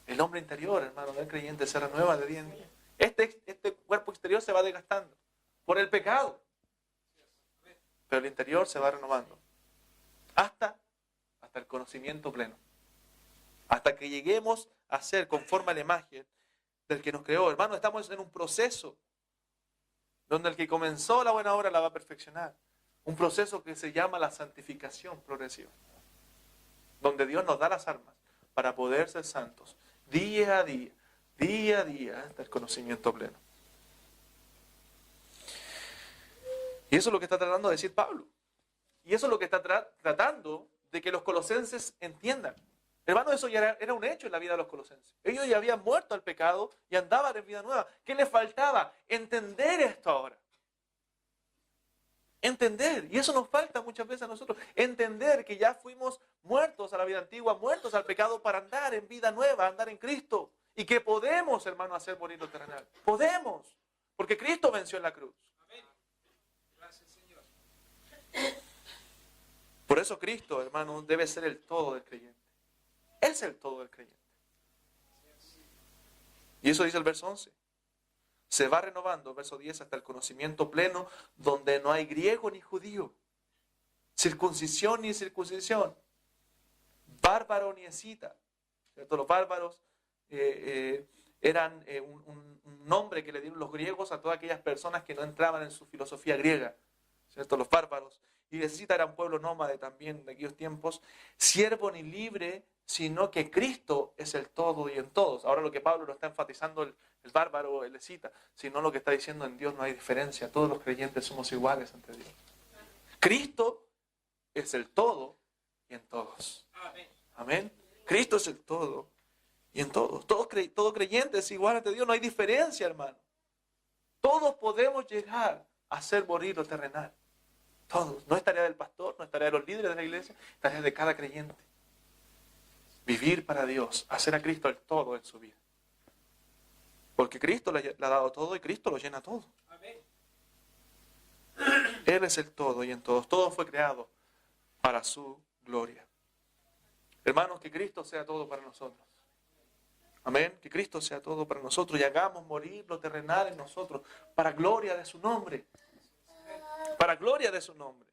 El hombre interior, hermano, del creyente se renueva de día en día. Este cuerpo exterior se va desgastando por el pecado. Pero el interior se va renovando. Hasta el conocimiento pleno. Hasta que lleguemos a ser conforme a la imagen del que nos creó. Hermano, estamos en un proceso donde el que comenzó la buena obra la va a perfeccionar. Un proceso que se llama la santificación progresiva. Donde Dios nos da las armas para poder ser santos. Día a día, hasta el conocimiento pleno. Y eso es lo que está tratando de decir Pablo. Y eso es lo que está tratando de que los colosenses entiendan. Hermano, eso ya era un hecho en la vida de los colosenses. Ellos ya habían muerto al pecado y andaban en vida nueva. ¿Qué les faltaba? Entender esto ahora. Entender. Y eso nos falta muchas veces a nosotros. Entender que ya fuimos muertos a la vida antigua, muertos al pecado para andar en vida nueva, andar en Cristo. Y que podemos, hermano, hacer morir lo terrenal. Podemos. Porque Cristo venció en la cruz. Amén. Gracias, Señor. Por eso Cristo, hermano, debe ser el todo del creyente. Es el todo del creyente. Y eso dice el verso 11. Se va renovando, verso 10, hasta el conocimiento pleno, donde no hay griego ni judío, circuncisión ni circuncisión, bárbaro ni escita. ¿Cierto? Los bárbaros eran un nombre que le dieron los griegos a todas aquellas personas que no entraban en su filosofía griega. ¿Cierto? Los bárbaros. Y escita era un pueblo nómade también de aquellos tiempos, siervo ni libre, sino que Cristo es el todo y en todos. Ahora lo que Pablo lo está enfatizando el bárbaro, el escita, sino lo que está diciendo en Dios no hay diferencia. Todos los creyentes somos iguales ante Dios. Cristo es el todo y en todos. Amén. Cristo es el todo y en todos. Todo creyente es igual ante Dios. No hay diferencia, hermano. Todos podemos llegar a hacer morir lo terrenal. Todos. No es tarea del pastor, no es tarea de los líderes de la iglesia, es tarea de cada creyente. Vivir para Dios, hacer a Cristo el todo en su vida. Porque Cristo le ha dado todo y Cristo lo llena todo. Amén. Él es el todo y en todos. Todo fue creado para su gloria. Hermanos, que Cristo sea todo para nosotros. Amén. Que Cristo sea todo para nosotros y hagamos morir lo terrenal en nosotros para gloria de su nombre. Para gloria de su nombre.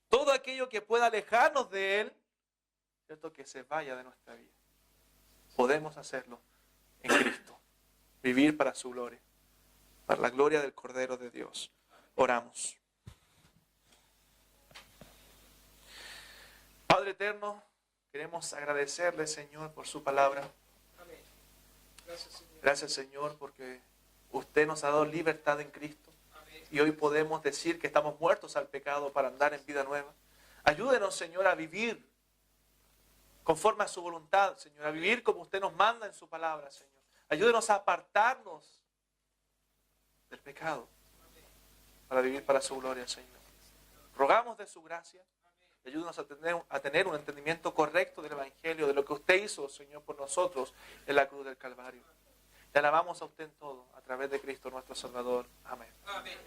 Todo aquello que pueda alejarnos de Él, ¿cierto? Que se vaya de nuestra vida. Podemos hacerlo en Cristo. Vivir para su gloria. Para la gloria del Cordero de Dios. Oramos. Padre eterno, queremos agradecerle, Señor, por su palabra. Amén. Gracias, Señor. Gracias, Señor, porque usted nos ha dado libertad en Cristo. Y hoy podemos decir que estamos muertos al pecado para andar en vida nueva. Ayúdenos, Señor, a vivir conforme a su voluntad, Señor. A vivir como usted nos manda en su palabra, Señor. Ayúdenos a apartarnos del pecado para vivir para su gloria, Señor. Rogamos de su gracia. Ayúdenos a tener un entendimiento correcto del Evangelio, de lo que usted hizo, Señor, por nosotros en la cruz del Calvario. Le alabamos a usted en todo, a través de Cristo nuestro Salvador. Amén. Amén.